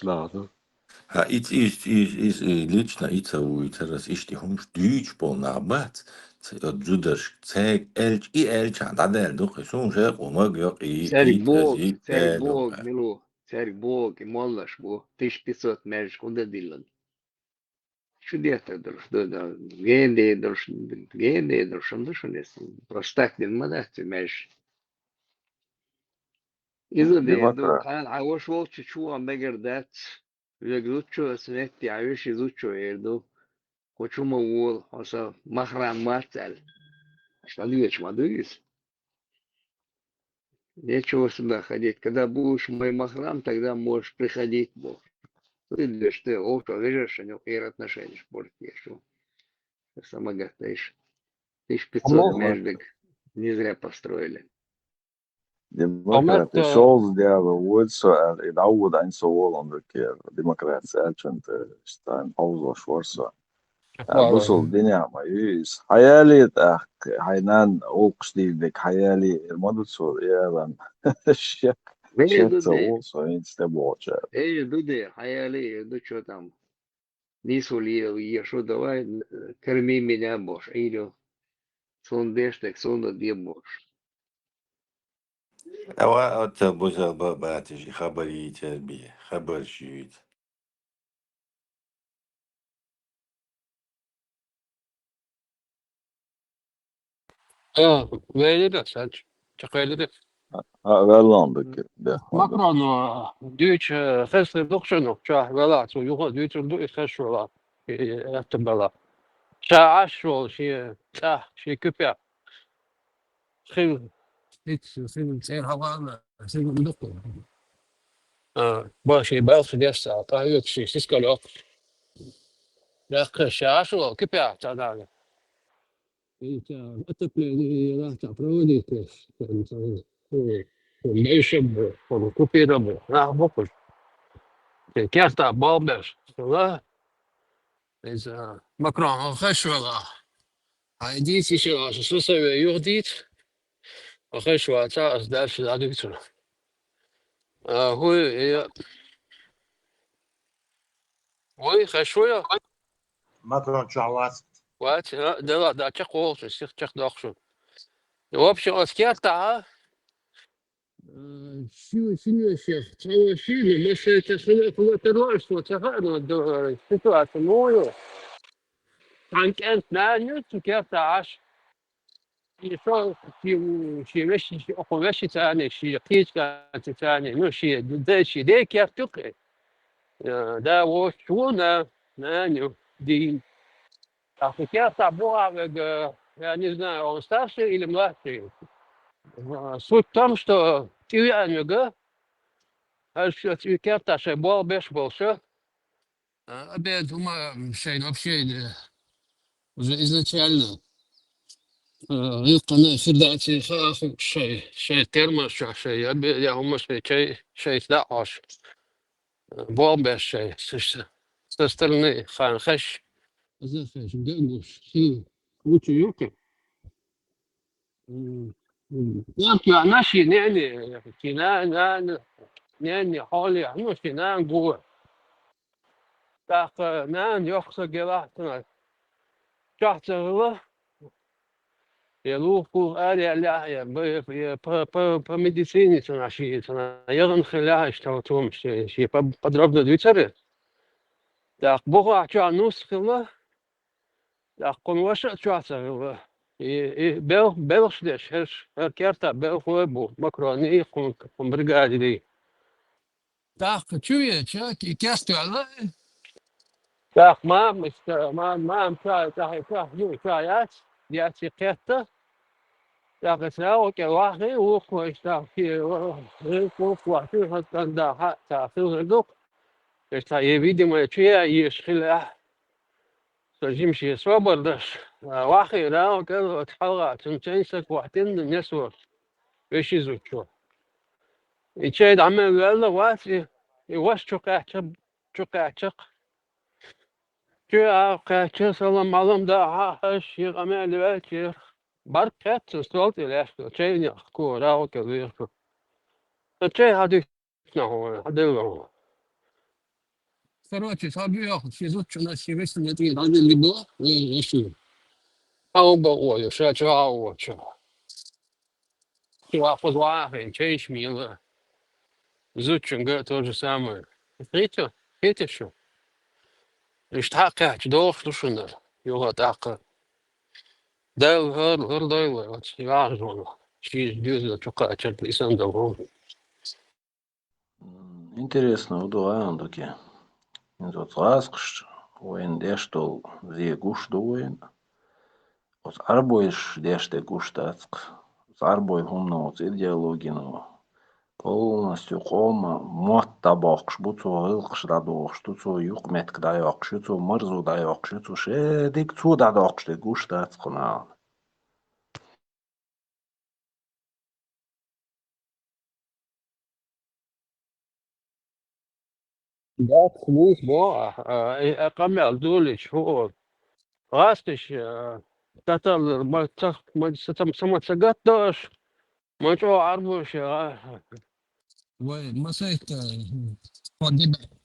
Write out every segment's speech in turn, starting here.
Да. Из лично ицауица раз ишти хумш дючпол на бац. Джудаш цег эльч и эльча дадел дух сум ше умаг yok Царик ит Бог, ази царик эло. Бог, милу, царик Бог, и молнаш бу, 1500 меж, куда дилан. Чудесно, да, генде, шамдушун, простак дин мадахти меж. إذا دو Демократ. كان عاوش وقت شو عم بقردات يقدوتشو سنتي عايش يدوتشو يردو وشو مول حسا مخرم ماتل شاليش ما دويس нечего сюда ходить. Когда будешь мой махрам, тогда можешь приходить, Бог. Ты идешь, ты овто, видишь, у него какие отношения, спорт есть. Сама говоришь, 1500 междик не зря построили. ديمقراط شولز der Wurzel يتعود عن سوول ديمقراط سألشنت شتاين أوزو شورسا بصل الدنيا ما يس حيالي حينان أوقش ديك حيالي المدرسة يا الشيخ شيخ سوول صين ستبوتشا Дуды, хаяли, ну что там, нису ли, я что давай, корми меня, Бож, или сондеш, так сонда где Бож. Ава от буза бабатиш хабари терби хабар шуит. Böyle de sen çakaylı da. غاللاندك Macron Duits gisteren nog zo nog. Ja, wel laat. Zo jongen Duits doe ik gisteren wel. Echt bella. ساعة شغل شيء ساعة شيء كبير خير خير سير هوا سير مدقق باشي باص دي الساعة طيب شيء سيسكالو لا ساعة شغل كبير تعال انت اتبلي لا تعبروني كيف ليش كبير لا بقول كيرتا بابش لا إذا مكرون خش ولا هاي شو شو سوي يوديت خش ولا تعرف داش لا دكتور هو هو خشوية ماكرون شعوات وات ده ده تقول تسيخ تقدخشون وابشي اسكيرتا شنو الشيخ تسوي شنو مش تسوي في تروح وتفعل الدور سيتواسيون مويو كانت انت نانيو تكيرتا عاش يشوف شي ماشي شي اخو ماشي تاني شي قيت كانت تاني مو شي ده شي ديك يا تقي ده وشو نانيو دي كيرتا بوها я не знаю, он старший или младший. Суть в том, что Тюрянюга, Керташа был без больше. Обед шейн вообще уже изначально. يقنا فرداتي خاف شيء ترمى شيء أبي يا هم شيء 11 بول بس شيء سسترني خان خش زفش قنقش شو وش يوكي يمكن ماشي نعني كنا نعني حالي ماشي نان جوا تاخ نان يخص جراحتنا شخص الله يلوكو آلي لا по медицине тона شيء тона يغن خلاها اشتغلتهم شيء подробно دوتره تاخ بوها نص خلا تاخ كون وش شو Belšļieši ir ķertā Belhobu makronī un brigādi. Так, чує, так, мам, так, ну, чаять, я цикетта, так, это окей, лахи, ухо, так, ухо, так, так, филдук, это, видимо, чья, ешхиля, تجيمشي صبردش واخي لا كذا تحلقة تنسك وقتين نسور ايش يزوجوا يشيد عمل قال واسي يوش شقاعتك شقاعتك سلام علم دا هاش يغمل الوكير بركات صوت الاشكال شيء يحكوا راو كذا شيء هذيك نهو هذا короче, собьёх, физут, что нас все весны, это надо либо, не шли. А он был, ой, что что. Чего позвали, честь мило. Зутчинга то же самое. Видите, что? Лишь так, doch, слушай, его так. Да, гордой, вот, я же, через дюза, чука, чат, лисан, да, Интересно, удоваем таки. Вот ласкш, воин дештол, зе гуш дуин. Вот арбоиш деште гуш тацк. С арбой хумно, вот идеологину. Полностью кома, мотта бокш, буцу гылкш да докш, туцу юк метк да йокш, юцу мырзу да йокш, юцу шедик цу да докш, де гуш тацк на. да, слух, бо, камел, дулич, вот. Растешь, татал, сама цагат даш, мачо арбуш, مسيت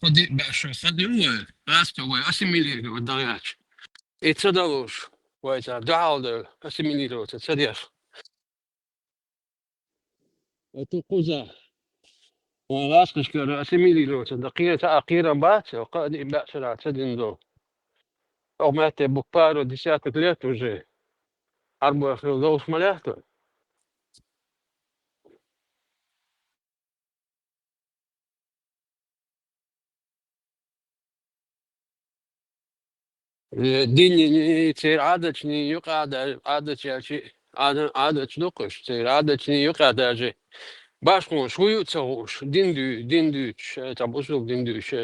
خدي باش خدي راسته واسيميلي ودرياش يتصدروش ويتا دعال اسيميلي تصديش وتقوزا وراسكش كر اسيميلي دقيقة أخيرا بات وقاد باش لا تدندو أو مات بوكبارو ديسات ليت وجي أربع خلوص ملاحتو ديني تصير عادتني يقعد عادتي شيء عادت نقش تصير عادتني يقعد أجي Башку шуются, диндуч, там услуг диндуч.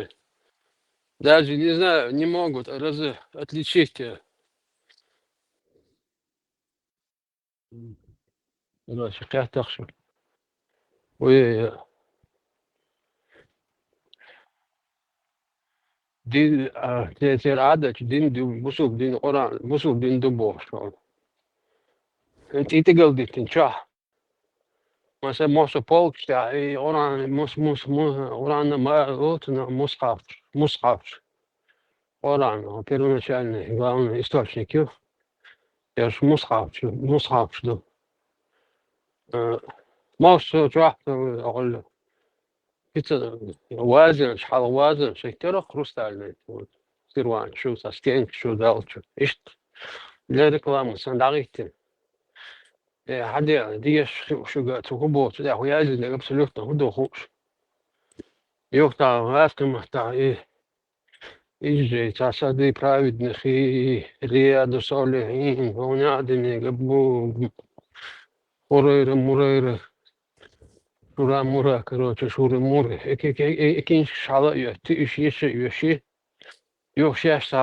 Даже не знаю, не могут отличить. Короче, как так что. Ой, дин, те радач, динду, мусук, дин оран, мусук, динду бош. Ты говоришь, ты чё? مثلا موسى بولك تاعي أوران أوران ما روتنا مصحف أوران كيرونا شأن قالنا источники ياش مصحف شنو موسى تروح أقول كده وازن شحال وازن شي ترى خروستالنا سيروان شو ساسكين شو دالتشو إيش لا ريكلام سنداغيتين حد ديش شو قاعد تقول ده هو يازن absolut هدو خوش يوقتا غاسكم تا إيه إيجي تصدي праведных и ряду صالحين ونعدم قبو موريرة شورا مورا короче شورا مورا إكين شعلا يأتيش يشي يوشيش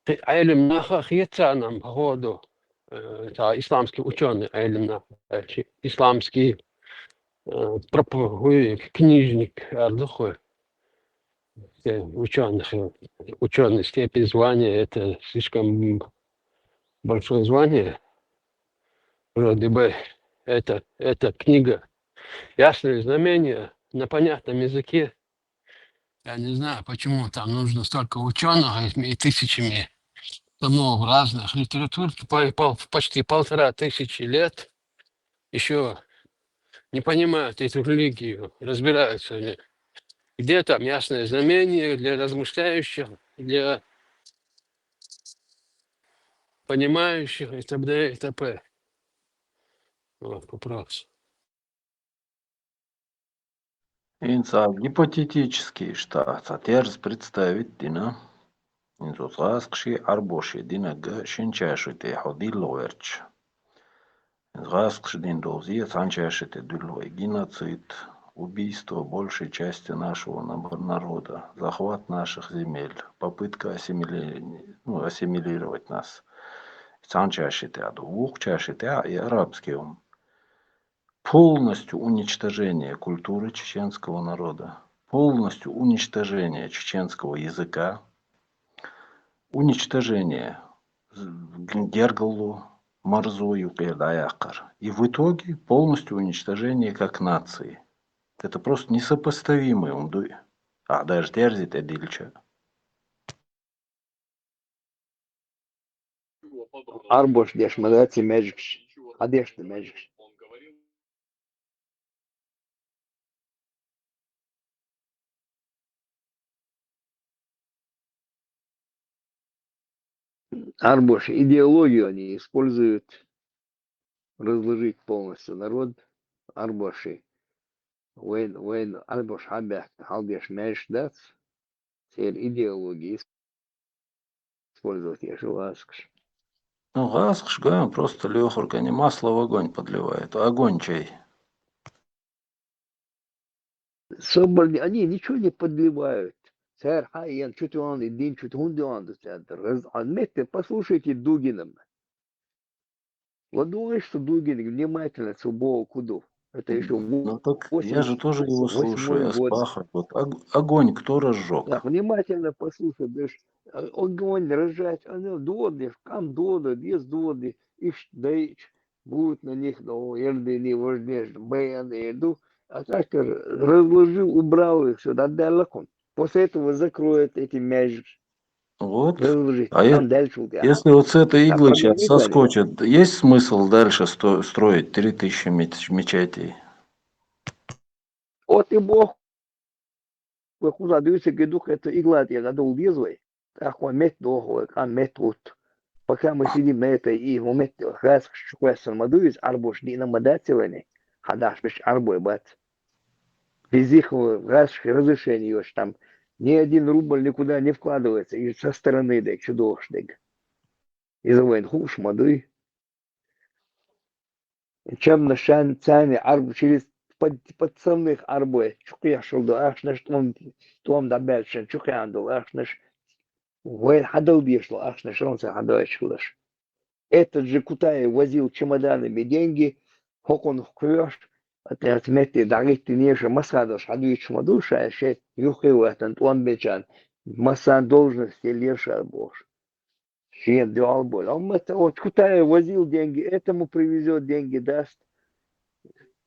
علم ناخا خيتا нам походу исламский ученый علم исламский проповедник книжник ардухой ученый степень звания это слишком большое звание вроде бы это книга ясное знамение на понятном языке. Я не знаю, почему там нужно столько ученых и тысячами томов разных литератур, почти 1500 лет еще не понимают эту религию, разбираются ли. Где там ясное знамение для размышляющих, для понимающих и т.д. и т.п. Вот вопрос. Инца гипотетический штат, сатерс представить дина. Инцус ласкши арбоши дина г шинчашите ходило верч. Инцус дин дозия санчашите дулой геноцид, убийство большей части нашего народа, захват наших земель, попытка ассимилировать нас. Санчашите аду, вухчашите и арабский ум. Полностью уничтожение культуры чеченского народа, полностью уничтожение чеченского языка, уничтожение Гергалу, Марзою, Пердаякар. И в итоге полностью уничтожение как нации. Это просто несопоставимые умдуи. Даже терзит эдильча. Арбош деш мадати мэжикш. Адеш ты мэжикш. Арбош идеологию они используют разложить полностью народ. Арбоши. Вен арбош хабях халдеш мэш дац. Теперь идеологии использовать, я же ласкаш. Ну, газ, просто лехурка, не масло в огонь подливает. Огонь чай. Соболь, они ничего не подливают. Сэр, хайян, что-то он, и день, что-то он, Отметьте, послушайте Дугина. Вот думаешь, что Дугин внимательно Цубову Куду. Это еще Ну так я же тоже его слушаю, 88 я год. спахаю. Вот огонь кто разжег? Так, внимательно послушай, бишь, огонь рожать, они доды, кам доды, без доды, иш дейч, будут на них, ну, ерды не вождешь, бэяны иду, а так разложил, убрал их сюда далеко. После этого закроет эти мяжи, Вот. разложить, А там дальше у тебя. если вот с этой Так, иглы сейчас погони, соскочит, есть смысл дальше строить 3000 мечетей? от и бог, куда дивиться, гидух, это игла, я гадал везвай, так он мет дохлый, а мет вот. Пока мы сидим на этой и в моменте раз шукаем мадуис, арбуш дина мадативани, хадаш биш арбой бат. Без их раз разрешения там ни один рубль никуда не вкладывается и со стороны да чудовищных. Из войн хуш мадуй. Чем на шан цане арб через подсамных арбой. Чукя шелду аш наш том да бельшен чукя анду аш наш. Войн хадал бишло аш наш он се хадал шлаш. Этот же Кутай возил чемоданами деньги, хокон хкрёш, это отметьте, дарите неже масадош, адуич мадуша, а ще юхил этот ламбечан, масан должности леша бош. Ще дуал бол. Он это вот Кутай возил деньги, этому привезет деньги, даст,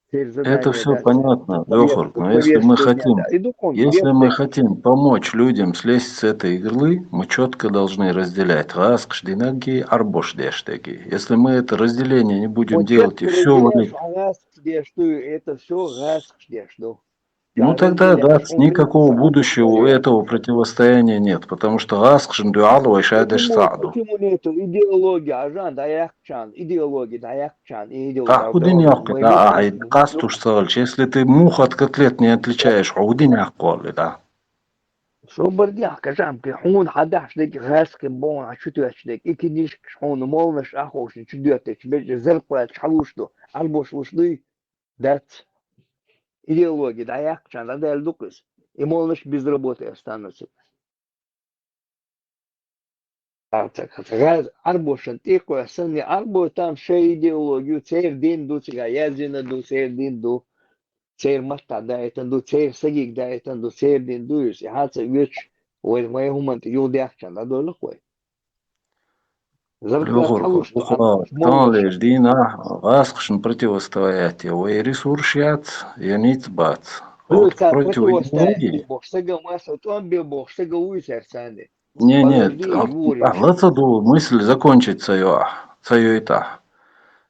теперь Это задание все даст, понятно, Лехард, но если мы повестку дня, да. хотим, И докон, если мы бедный. хотим помочь людям слезть с этой иглы, мы четко должны разделять раскшдинаги, арбошдештеги. Если мы это разделение не будем Вот делать и четко все разделяешь, валить, раз где что, это все раз где что. ну Да, тогда да, разделяешь, он принцип никакого сразу будущего у говорю. этого противостояния нет, потому что раскшдуалу и шадеш Почему, саду. почему нету идеологии, ажан, daякчан, идеологии, daякчан, и А худиняк, мы да, видим, кастуш савальч, если ты мух от котлет не отличаешь, худиняк коли, да. что бардяк, ажан, пихун, хадаш, дик, хаски, бон, а что ты очдек, и кидиш, шхун, молнаш, ахош, чудёте, тебе зеркало, чхалушду, альбош лушды, дат, идеология, daякчан, да, лукас, и молнаш без работы останутся. Arbošan tiko sani arbo tam še ideologiju, cer din du ciga jezina du, cer din du, cer mata da etan du, cer sagig da etan du, cer din du, si hatsa vich, oi mai humant yu deakchan da do lakoi. Зарплат Лёгорка, халуш, то уха, молнаш. танлеш дина, васкшн противостоять, и ресурсият, и нитбат. А вот Плюса против противостоять, идеологии, бог, сега масса, то он бил бог, сега уйсер сани. не, нет, Подожди, Юрич. лацаду мысль закончить свое это.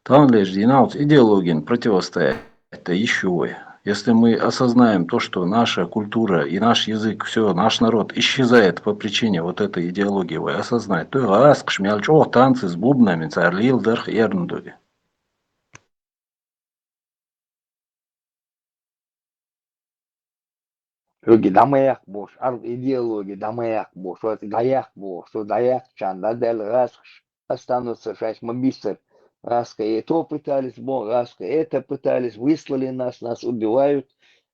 Танлеш дина, вот идеологин противостоять, это еще. Если мы осознаем то, что наша культура и наш язык, все, наш народ исчезает по причине вот этой идеологии, вы осознать, то раскш мелчо танцы с бубнами, царлил дерх ерндуги. Люди, дамаyak boş, идеология, дамаyak boş, вот dayak boş, что dayak чан, да, дел раз останутся шесть магистр, раска и то пытались, бон, раска это пытались, выслали нас убивают,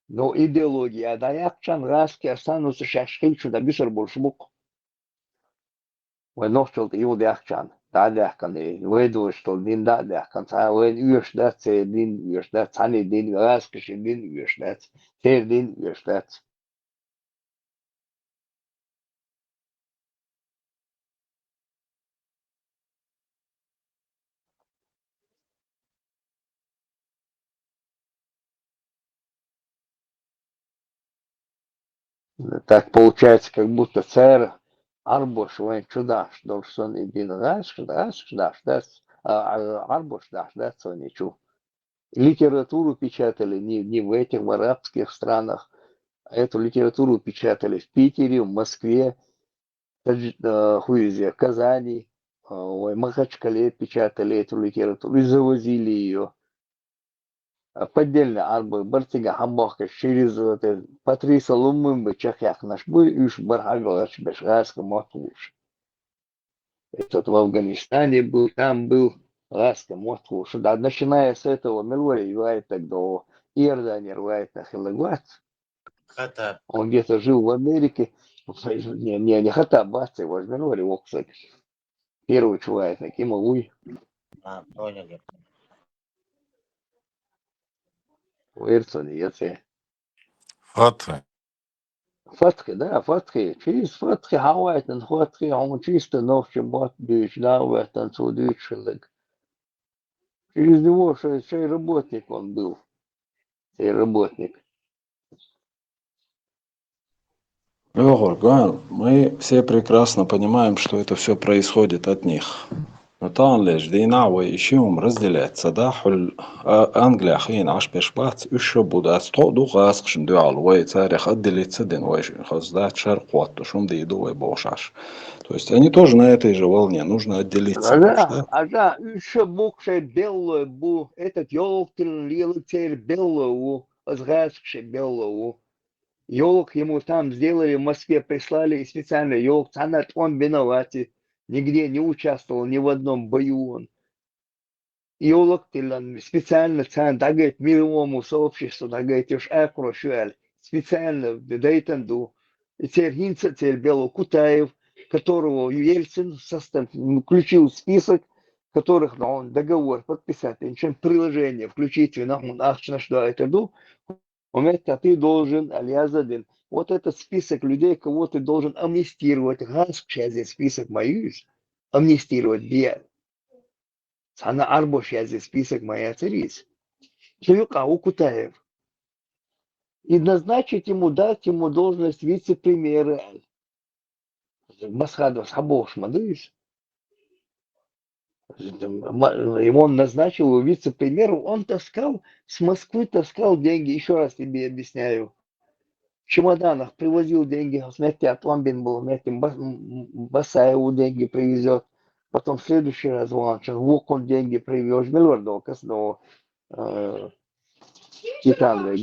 но идеология, а dayak чан, раски останутся шесть хильчу, да, бисер большмук, вы носил его dayak чан, да, dayak кан, вы думаете, что дин да dayak кан, вы юш да, це дин юш да, цани дин, раска ши дин юш да, це дин юш да. Так получается, как будто царь Арбош, вайн чудаш, должен и бин даш, Арбош даш, соничу. Литературу печатали не в этих, в арабских странах, а эту литературу печатали в Питере, в Москве, в Казани, в Махачкале печатали эту литературу и завозили ее. Поддельно арбы бартига хамбахка через это Патриса Лумын бы чахях наш бы уж бархагалаш бешгаска мотуш. Этот в Афганистане был, там был ласка мотуш. Да, начиная с этого Милвари юает так до Иордания рвает на Хилагуат. Хата. Он где-то жил в Америке. Не хата бацы, вот Милвари оксак. Первый чувак, таким уй. Понял. Уэрцони, яце. Фатхи. Фатхи, да, Фатхи. Через Фатхи хавайтен, Фатхи, он чисто ночи бот бич, да, в этом судичелек. Через него шей работник он был. Сей работник. Егор, мы все прекрасно понимаем, что это все происходит от них. Но там лишь Динавы еще разделять Садахуль Англия хин аш пешбац еще будет стоду гаск дуал вой царях отделиться дин вой хаздат шаркот шум дойду бошаш. То есть они тоже на этой же волне, нужно отделиться. Да, еще букшей белую бу, этот елктин лилтер белую, азгашши белую. Елк ему там сделали, в Москве прислали, и специально елк, он виноват, нигде не участвовал, ни в одном бою он. Елок специально дагает мировому сообществу, дагает уж акрошуэль, специально дейтенду. И теперь Гинца, теперь Белокутаев, которого Ельцин включил в список, которых он договор подписать, ничем приложение включить, он ахчна что это ду, а ты должен, Алиазадин, вот этот список людей, кого ты должен амнистировать, здесь список моюсь, амнистировать без. Sana Arboş yazı список моя царис. Чуюка Укутаев. И назначить ему, дать ему должность вице-премьера. Масхадов Хабош, мадыш. Его он назначил его вице-премьеру. Он таскал, с Москвы таскал деньги. Еще раз тебе объясняю. В чемоданах привозил деньги. Смотрите, Атланбин был, Басаеву деньги привезет. Потом в следующий раз он деньги привез. Миллиардов, но Титан,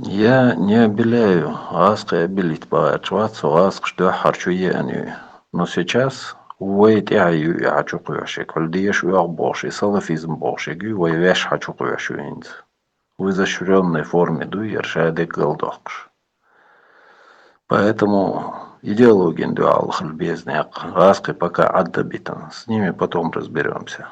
Я не обеляю, аск и обелить поачваться, аск что харчу я. Но сейчас уэйт я хочу кушать, кольдеешь я больше, салафизм больше, гювэвэш хочу кушать. В изощренной форме дуершаде голдокш. Поэтому идеология дуал безняк, аск и пока отдабитан, с ними потом разберемся.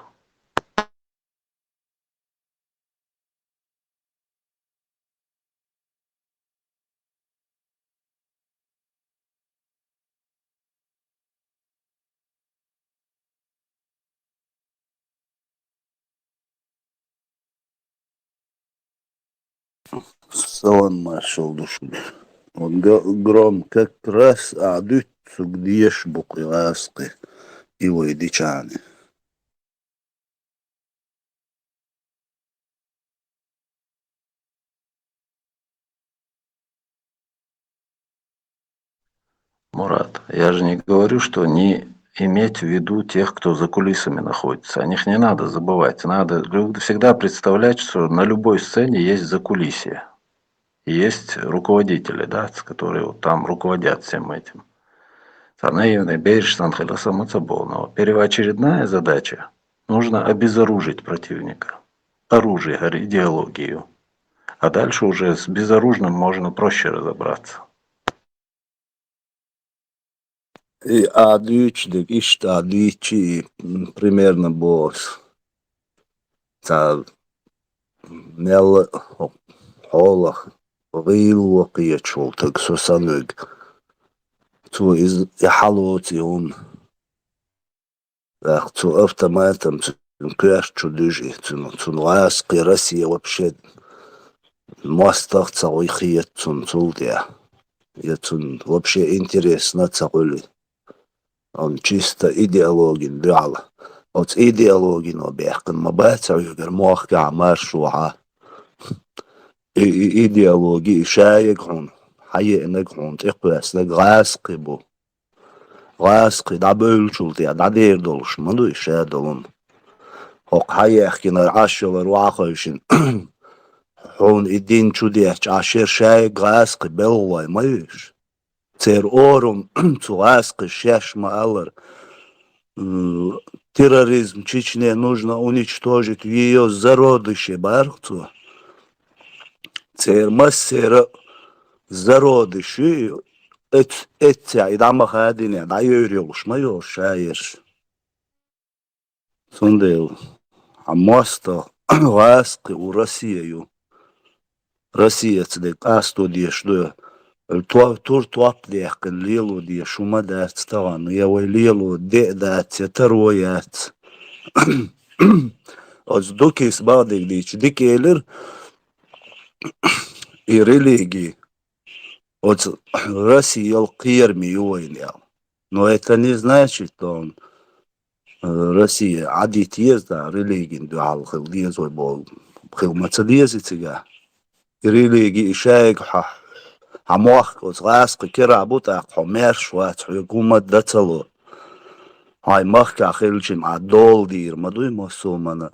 Салам маршал душу. Вот гром как раз адут сугдиеш букваски и войдичаны. Мурат, я же не говорю, что не иметь в виду тех, кто за кулисами находится. О них не надо забывать. Надо всегда представлять, что на любой сцене есть закулисье. Есть руководители, да, которые вот там руководят всем этим. Но первоочередная задача – нужно обезоружить противника. Оружие, идеологию. А дальше уже с безоружным можно проще разобраться. И адучдик, ишта адучи примерно босс. تا نل حالخ غيل وقيت شو تكسو سنوغ تو إز يحلوتي هم تو автоматом كاش شو دجي تو نغاسقي راسي وبشد ماستر تسوي خيط تولديا يتون вообще интересно تقولي он чисто идеологин دعلا от идеологин обяхкن мабаца югер мохка маршуха идеологи شايق هون حي انك هون تقبس لك غاسقي بو غاسقي دا بölçültü ya da der doluşmalı işe dolun hok حيحكي عشر واخوشين هون الدين شو ديش عشر شايق غاسقي بلوي مايش تير اورم تو غاسقي شاش ما алыр терроризм Чечне нужно уничтожить ее зародыши бархту تير مسير зародыши etse idama hadine da yürüyormuş mu yok şair sondel amasta vaskı u Россию Россия цдек асто диешду тур туаплех лилу диешу мадат стаган я вой лилу дедат тероят az dukis badek diç dikelir и религии от России алкир миюйня. Но это не значит, что Россия адит езда религии дуал хилдиезой бол хилмацадиезитига религии шайк хамох от раск керабута хомер шват хукумат дацало. Ай махка хилчим адол дир мадуй мусульмана.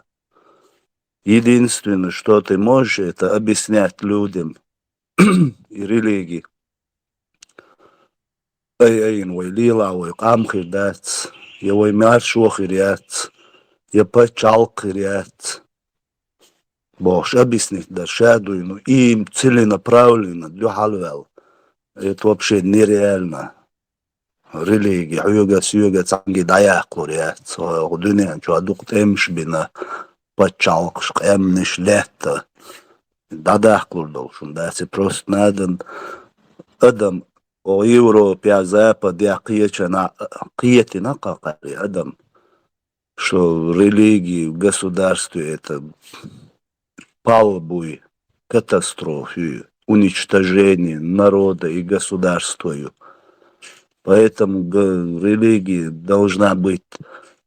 Единственное, что ты можешь, это объяснять людям и религии. أين ويليلا ويقام خيرات يوي مارشو خيرات يبتشال خيرات бош объяснить дошаду ну им целенаправленно для халвел это вообще нереально религия юга цанги даяк курят ودنيا شو ادوق تمش بنا بتشالقش امنش لات دادах курдол шунда се просто надо адам او Европе, Западе, قيتنا قاقري Адам, что религии в государстве это палубу, катастрофу, уничтожение народа и государства. Поэтому религия должна быть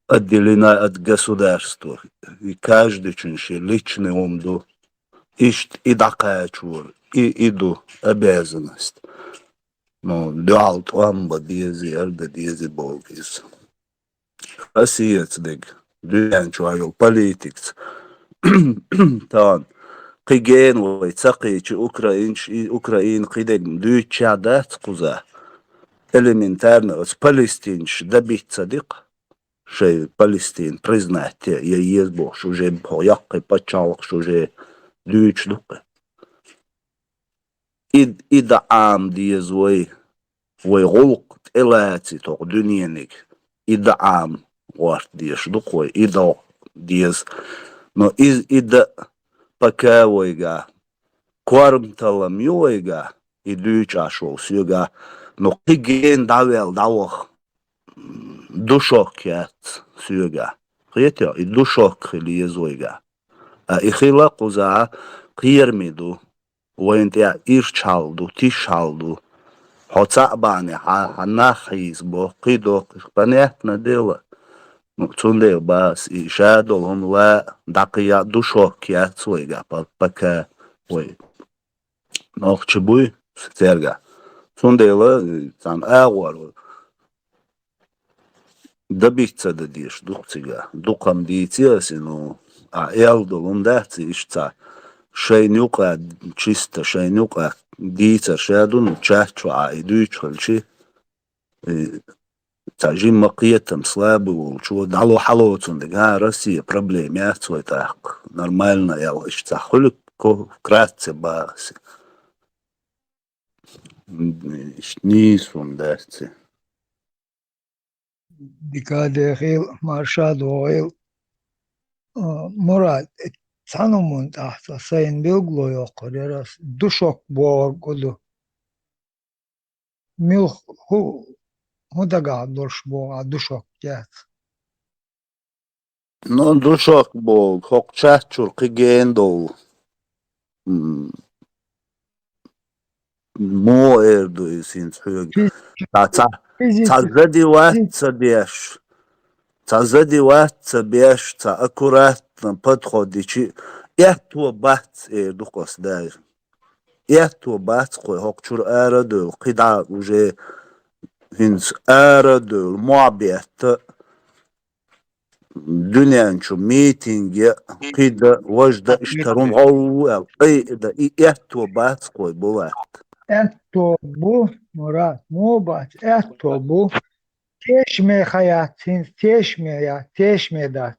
отделена от государства. И каждый чунши личный умду, и такая чур, и иду обязанность. Но дуал туамба диези арда диези болгис. Россия цдег, дуян чуайол политикс. Тан, قيجين ويتسقيش أوكراين قيدك دوتشا دات قزا элементарно с Палестинш добить صديق شيء Палестин признать я есть Бог что же пояк почалок что же دوتش دوق إذا عام ديز وي غلق إلاتي توق دنيانك إذا عام وارد ديش دوق وي إذا ديز но إذا покавойга корм талам юйга и дюч ашол сюга но киген давел давох душок ят сюга хетя и душок лиезойга а ихила куза кирмиду وانت ирчалду тишалду хоцабане ханахиз бо кидо понятно дело Цунде бас и шадолом ла дакия душок я цойга пока ой нох чебуй стерга цунде ла там агвар добиться дадиш духцига духам диетиаси ну а элдолом дати ишца шейнюка чисто шейнюка диета шадун чачу а идуч холчи تعجين مقيتهم слабый وشو دعلو حلوتون دقا Россия проблемят свой так нормально я лишь захулик вкратце бас нисун дасти Dikade heel marshad oil Murat, tanımın tahta sayın bilglo yok yaras duşok borgulu milh hu da gadolş boğa duşok get. No dušok bo hok čahčur qigendo mo erdu sin hug. Fiz Ta fizici zadi wat bieš. Ta zadi wat bieš ta akurat подходи чи яхту бат эрду qosday. Яхту бат qoy hok çur aradı qida уже hins aradı muhabbet دنيا شو ميتينج قيدا وجدا اشترون أول قيدا إيهتو بات قوي بوات etto bu Murat mubat etto bu teşme hayatın teşme ya teşme dat.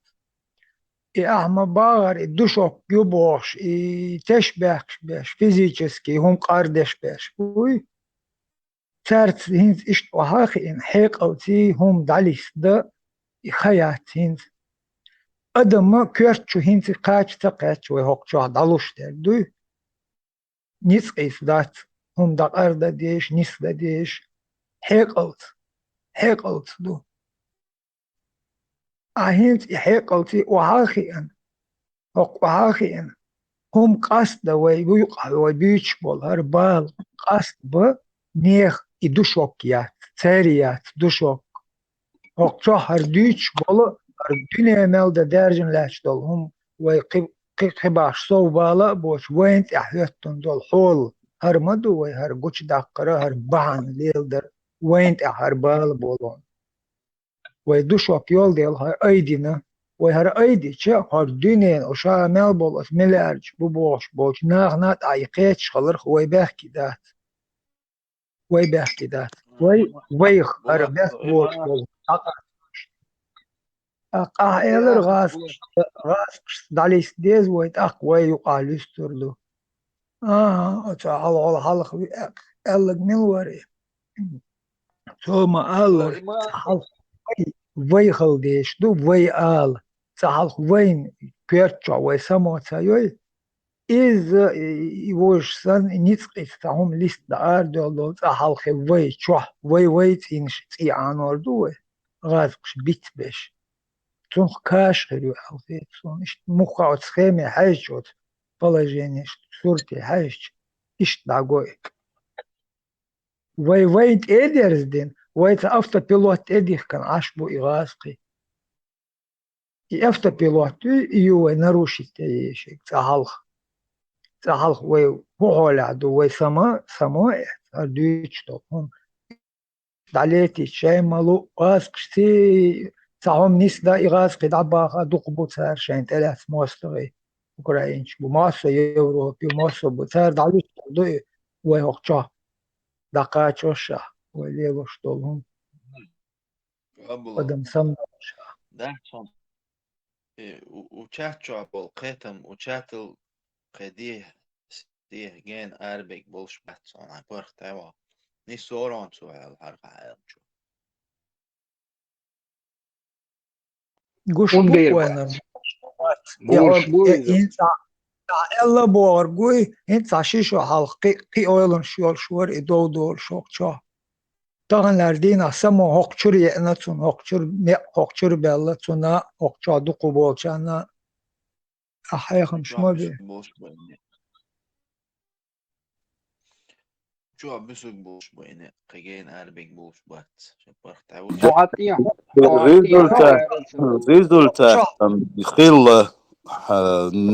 Ama bağır duşok yuboş teşbeh beş fizически hum kardeş beş. Uy tert hins iş o hakin hekavti hum dalis da hayat hins adamı körçü hinsi kaçta kaç ve hokça daluş der. Duy nis isdat hum da arda deş nis da deş hekavt du. Ahint hekavti o hakin hok o hakin هم قصد ويوقع وبيش بولار بال قصد ب نيخ يدوشوك يات تاريات دوشوك وقتا هر ديش بولا هر دنيا مال دا درجن لاش دول هم ويقباش صو بالا بوش وين تحياتون دول حول هر مدو وي هر قوش داقرا هر بحن ليل در وين تحر بال بولون ويدوشوك يول ديل هر ايدينا وهر ايدي چه هر دينين وشا مال بولس ملارج بوش بوش ناغنات عيقيت شغلر خوي بحكي دات وي بحكي دات ويخ هر بس بوش بول اقاهيلر غاس داليس ديز ويت اقوى يقال يسترلو تعال على حلق قالك ملوري ثم قالر تعال ويخل ديش دو وي آل تعال وين كيرتشا وي سموتا يوي إز يوش سن نيتقيت تاهم ليست دار دولو تعال وي تشوح وي تينش تي عنور دوي غازقش بيت بيش تون كاش غيرو حوثي تون إشت مخا وتسخيمي حاجوت положение сурти حاج إشت داقوي وي تأدرزدين وي تأفتا بيلوت أديخ كان عشبو إغاسقي И автопилот юе нарушить шик цахалх вей поголя до вей само ардуичто он далети чай малу аскшти цахом нис да игас кидабаха дукбуцар шайн телес мостовый украинч бу масса Европе масса буцар далети до вей хохча дакачоша вей лево что он Abla, подам сам derson uçakçı bol qetam uçatil qedih stih gen arbek bolş batson apar tava ni soron sual har qaelçu Gush Un bir buena bats. يا Boş buydu. إنسا إلا بورجوي إنسا شيشو حلقي قي أويلن شوال شوار إدو دول شوكشا تغن لردينا سمو هوكشور يأنتون هوكشور بيالتونا هوكشا دوكو بولشانا أحيخم شما بي bolş boyne şu büsük bolş boyne qegen arbek bolş bat apar tava Fuatiyah. ريزولتا خيل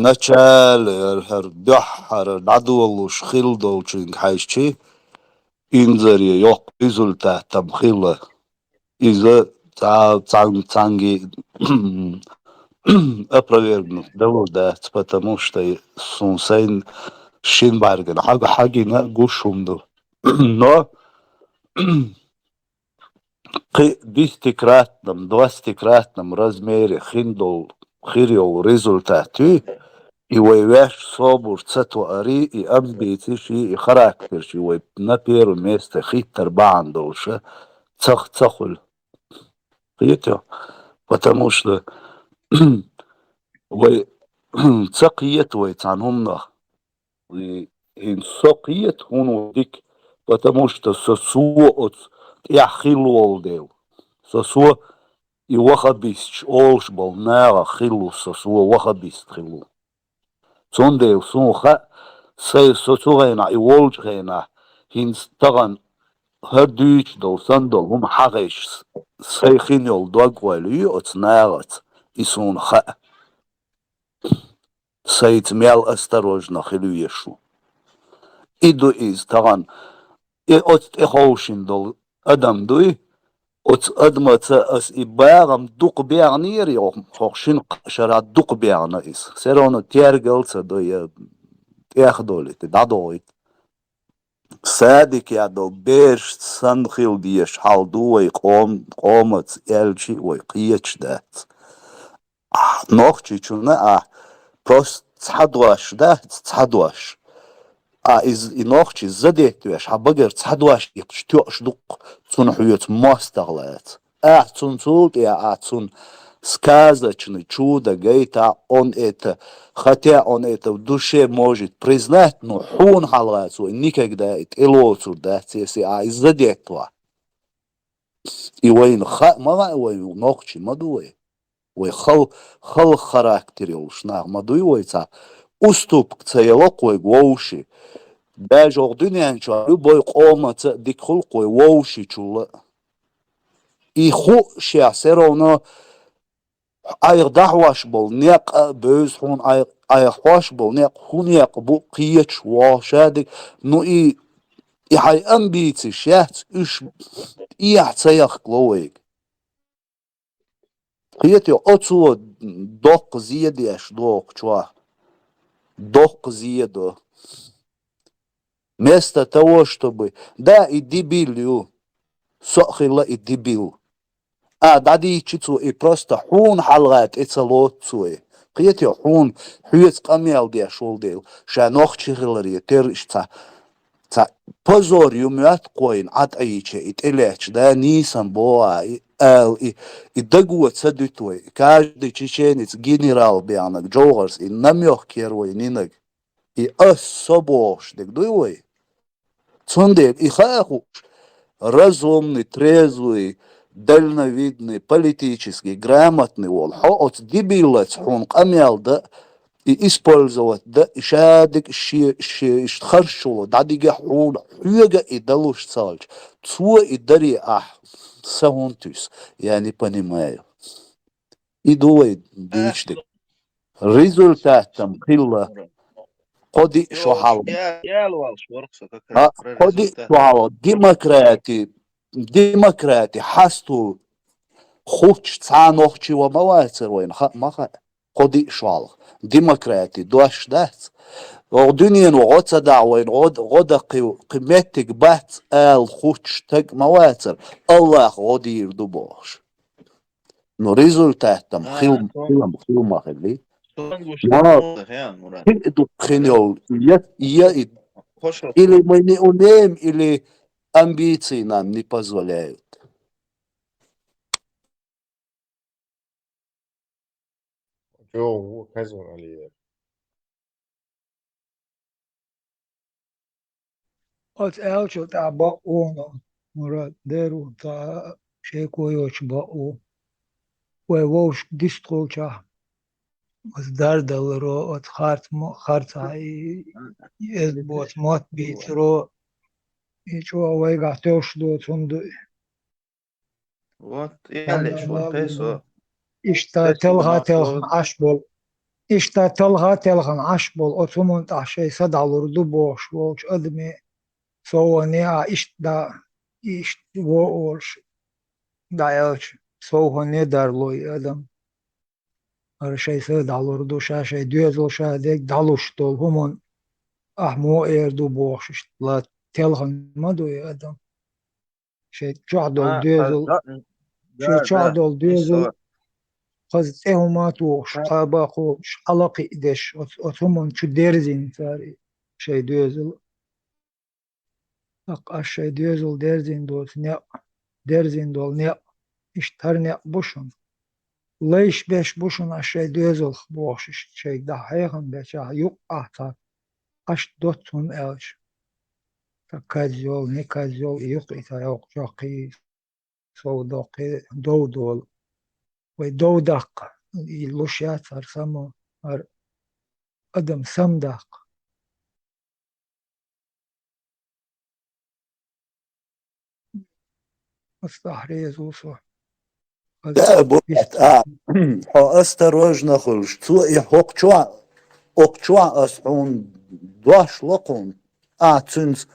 نشال هر بحر العدو وشخيل دولشين حاجتي إنزري يوق ريزولتا تم خيل إذا تانجي опровергнут да, потому что Сунсейн Шинбарген حاجة гушумду. Но при 10-кратном размере хириол результаты и воеваешь собор цатуари и амбиции и характер, и на первом месте хитр бандолша цахуль. Видите? Потому что وي تقيت ويتعنهم نخ إن سقيت هون ديك потому что сосуо от яхилуол дел сосуо и вахабис олш бол нера хилу сосуо вахабис хилу цон дел сунха сей сосуена и волжена хинс таган هردوش دو سندل هم حقش سيخين يول دوغوالي от نارت إسون خا سيت ميال осторожно خلويشو إدو إز تغان от إخوشين دول أدم دوي от أدمت أس إبارم دوق بيعنير يوم خوشين شرات دوق بيعنا إس سيرونو تيرجلت دوي تياخدولي تدادوي سادك يا دو بيش سنخيل ديش حال دوي قومت إلشي ويقيتش دات نوخشي چونه просто цадуаш да цадуаш из инохчи задетвеш хабагер цадуаш иқтёш дук цун хуёт мастаглаят цун цулт я цун сказочный чудо гейта он это хотя он это в душе может признать но хун халгает свой никогда это элоцур да если из задетва и войн мама войн нохчи мадуй وي خل خراكتر يوشنا مدوي ويتا أستوب تيلا قوي ووشي باجوغ دنيان شو بوي قومة ديك خل قوي ووشي شولا إخو شياسيرونا أيغ دعواش بول نيق بوز هون أيغ حواش بول نيق هون يق بو قيتش واشادك نو إحاي أنبيتي شيات إش إيحتيخ قلويك قيتي أتسو دوق زياديش دوق شوا دوق زيادو вместо того, чтобы да и дебилю сохила и дебил дади чицу и просто хун халгат эцалоцуэ قيتي хун хуец камел дешол дел шанох чихилари теришта تا позор юмят коин ат айче итэлэч да нисан боа и дагуат садутой каждый чеченец генерал бианак джогарс и намёк керой нинак и особош дек дуй цундек и хаху разумный трезвый дальновидный политический грамотный вол от дебилец хун камел да и использовать да шадик шхаршуло дадига хун хуга и далуш цалч цу и дари саунтус я не понимаю и дует дичдик результатом хилла قدي شو حاول يا الوالش ورقصة كاكا قدي شو حاول ديمقراطي حستو خوش تانوخشي ومواتر وين ما قدي شو حاول ديمقراطي دوش دات ودنيا وغوتا دعوين غودا قيمتك بات خوش تك مواتر الله غودي يردو بوش نو ريزولتاتم خيل ما خلي ما تقدر خنيول я или мы не умеем, или амбиции нам не позволяют. جو كذا عليه От элчо та ба оно мурат деру та шекоёч ба о вош дистроча was dardal ro от харта и бот мот бит ро и чо вайга тош до цунду Вот يلا شو البيسو اشتا تلغن عشبول اشتا تلغن عشبول اوتومون تحشي صدعلور دو بوش ووش ادمي سووني اشتا ووش دايلش سووني دارلوي ادم شيء صدعلور دو شاشي دوزل شاديك دالوش دول همون مو ايردو بوش لا تلغن مدو ادم شيء جعدول دوزل شيء جعدول دوزل قد إهماتوش قاباقوش علاقي إدش أتهمون شو ديرزين ثاري شي دوزل أقاش شي دوزل ديرزين دول نيق ديرزين دول نيق إشتر نيق بوشن ليش بيش بوشن الشيء دوزل بوش شيء ده هيهم بيشا يق أعطى أش دوتون إلش تكازيول نكازيول يق إتا يق جاقي سو دوقي دو دول ودو دق يلوشيات أرسمو أر أدم سم دق أستحريز وصو لا بوت حو أستروجنا خلش تو يحق شوا أسحون دوش لقون تنز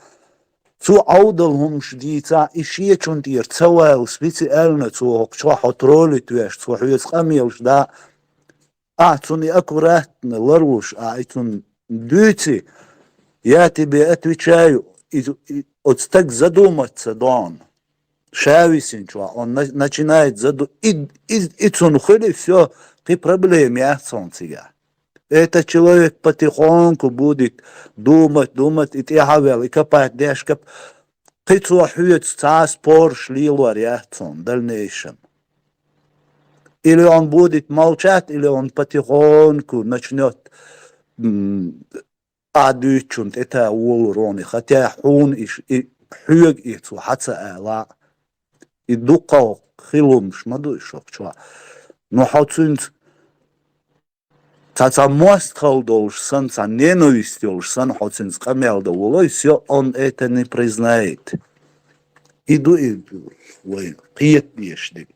تو عودلهم شديتا إشيه چون دير تسوى وسبيتي ألنا تو حق شوا حطرولي تويش تو حيوز خميلش دا توني أكوراتنا لروش تون دوتي ياتي بأتوي شايو отстак задуматься дом. Шависин, он начинает задуматься. И цунхили все, ты проблемы, солнца. Этот человек потихоньку будет думать, и ты хавел, и копать дешка. Ты цухует спор шлилуар, в дальнейшем. Или он будет молчать, или он потихоньку начнет أديتشون إتا أولروني خاتيا حون حيق إتو حتى ألا يدوقا خيلومش ما دو إشوك شوا نحطسنت تاتا موستخل долж сан та ненависть долж сан хотсенс камел да волой все он это не признает. Иду ой қиет бешди.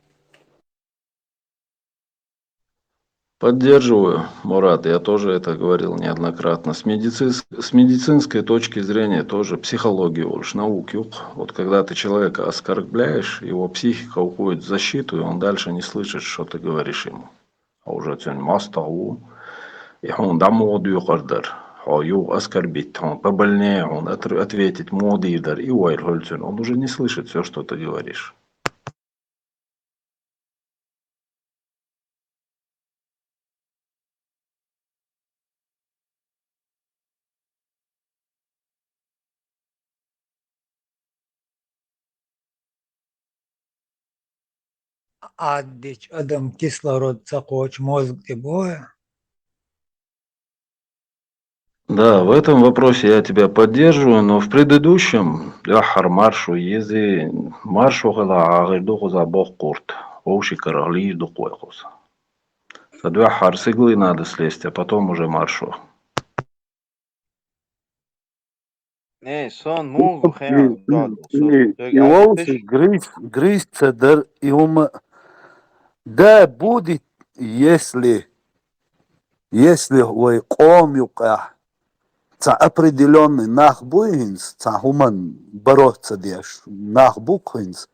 Поддерживаю, Мурат, я тоже это говорил неоднократно. С медицинской точки зрения тоже психология уж науки. Вот когда ты человека оскорбляешь, его психика уходит в защиту, и он дальше не слышит, что ты говоришь ему. А уже тень мастау, и он дамоду юкардар, оскорбить, он побольнее, он ответить модидар и уайрхольцин, он уже не слышит все, что ты говоришь. Аддич адам кислород цакоч мозг и боя. Да, в этом вопросе я тебя поддерживаю, но в предыдущем яхар маршу ези маршу гала агырдугу за бог курт, оуши карали дукойхус. Садвяхар с иглы надо слезть, а потом уже маршу. Nee, son mungu خيان قال И волосы грызть цедер, и да будет, если вы комюка определенный нахбуинс, хуман бороться деш нахбукинс,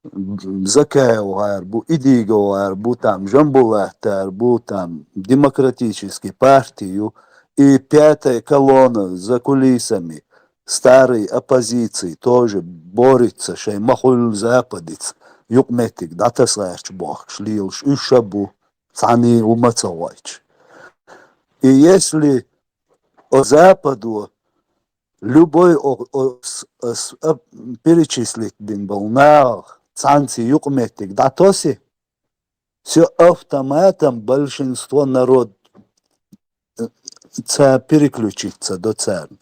закеуар, бу идиговар, бу там жамбулатар, бу там демократической партию и пятая колонна за кулисами старой оппозиции тоже борется, шей махуль западец, юкметик, дата слэш бог, шлилш, ишабу, цани умацавайч. И если о Западу любой перечислить бинбалнах, цанci юкметик, датоси, все автоматом большинство народ переключится до ЦЕРН.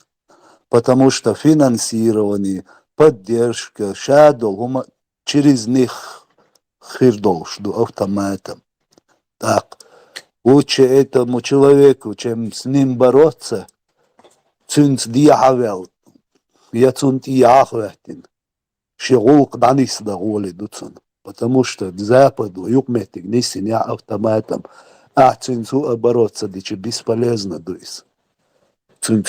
Потому что финансирование, поддержка, шадол, через них хирдолш до автоматом. Так, лучше этому человеку, чем с ним бороться, цунц диахавел, я цунт диахвятин, шигулк данис да голи дуцун. Потому что к Западу, юкметик, нисин я автоматом, цунцу бороться, дичи бесполезно дуис. Цун